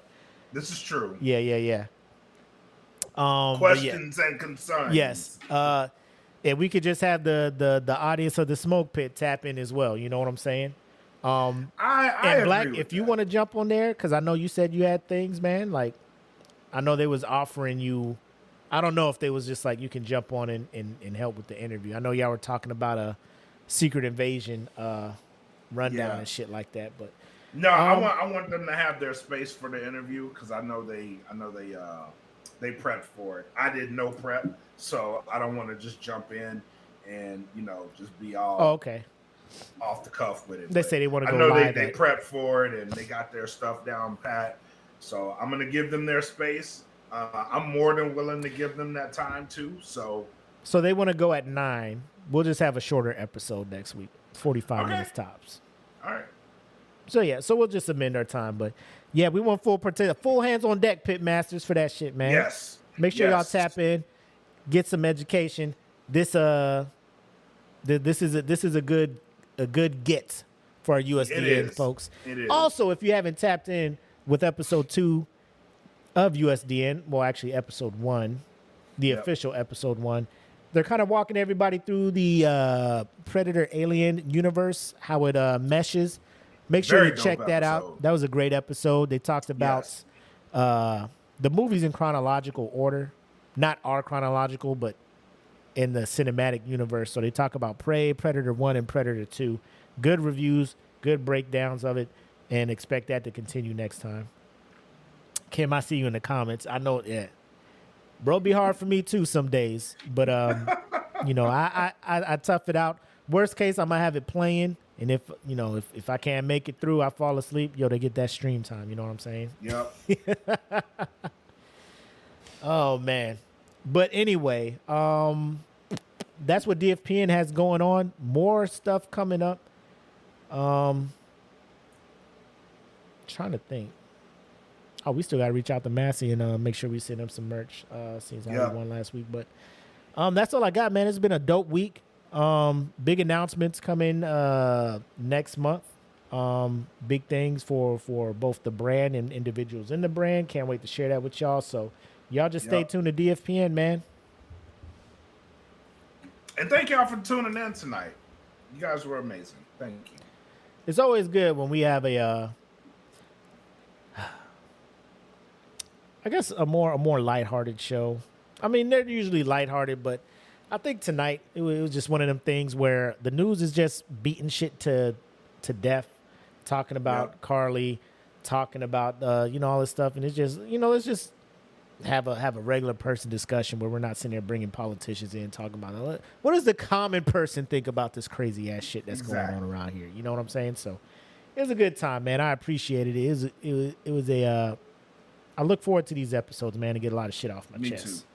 This is true. Yeah. Questions and concerns. Yes. And we could just have the audience of the Smoke Pit tap in as well. You know what I'm saying? I Black, agree with if you that. want to jump on there, because I know you said you had things, man. Like, I know they was offering you. I don't know if they was just like you can jump on and help with the interview. I know y'all were talking about a Secret Invasion rundown and shit like that, but. No, I want them to have their space for the interview, because I know they prepped for it. I did no prep, so I don't want to just jump in and just be all off the cuff with it. They say they want to go I know live. they prepped for it and they got their stuff down pat. So I'm gonna give them their space. I'm more than willing to give them that time too. So they want to go at 9. We'll just have a shorter episode next week, 45 minutes tops. All right. So we'll just amend our time, but yeah, we want full hands on deck, Pitmasters, for that shit, man. Yes. Make sure y'all tap in, get some education. This is a good get for our USDN folks. It is. Also, if you haven't tapped in with episode 2 of USDN, well, actually episode 1, the official episode 1, they're kind of walking everybody through the Predator Alien universe, how it meshes. Make sure you check that out. That was a great episode. They talked about the movies in chronological order, not our chronological, but in the cinematic universe. So they talk about Prey, Predator 1, and Predator 2. Good reviews, good breakdowns of it, and expect that to continue next time. Kim, I see you in the comments. I know, bro, be hard for me too some days, but I tough it out. Worst case, I might have it playing. And if I can't make it through, I fall asleep. They get that stream time. You know what I'm saying? Yep. Oh man. But anyway, that's what DFPN has going on. More stuff coming up. Trying to think. Oh, we still got to reach out to Massey and make sure we send him some merch. Since I had one last week, but that's all I got, man. It's been a dope week. Big announcements coming next month. Big things for both the brand and individuals in the brand. Can't wait to share that with y'all. So y'all just stay tuned to DFPN, man. And thank y'all for tuning in tonight. You guys were amazing. Thank you. It's always good when we have a more lighthearted show. I mean, they're usually lighthearted, but I think tonight it was just one of them things where the news is just beating shit to to death, talking about Carlee, talking about all this stuff, and it's just let's just have a regular person discussion where we're not sitting there bringing politicians in talking about what does the common person think about this crazy ass shit that's going on around here. You know what I'm saying? So it was a good time, man. I appreciated it. It was a. I look forward to these episodes, man, to get a lot of shit off my chest.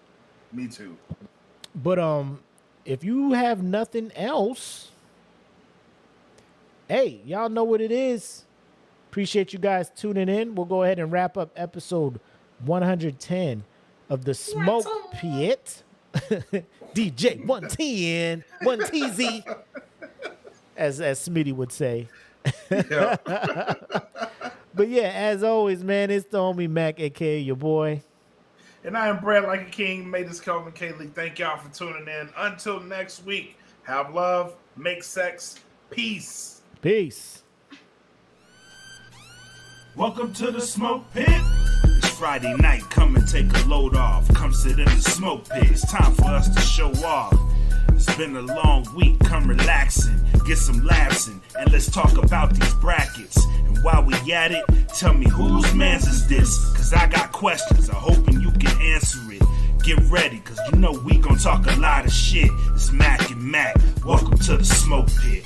Me too. But if you have nothing else, hey, y'all know what it is. Appreciate you guys tuning in. We'll go ahead and wrap up episode 110 of the Smoke Pit. DJ 110, 1TZ, as Smitty would say. Yeah. But yeah, as always, man, it's the homie Mac, aka your boy. And I am bred like a king. Made this Kelvin Kaylee. Thank y'all for tuning in. Until next week, have love, make sex, peace. Peace. Welcome to the Smoke Pit. It's Friday night, come and take a load off. Come sit in the smoke pit. It's time for us to show off. It's been a long week, come relaxing, get some laughs in, and let's talk about these brackets. And while we at it, tell me whose man's is this? Cause I got questions, I'm hoping you can answer it. Get ready, cause we gon' talk a lot of shit. It's Mac and Makk, welcome to the Smoke Pit.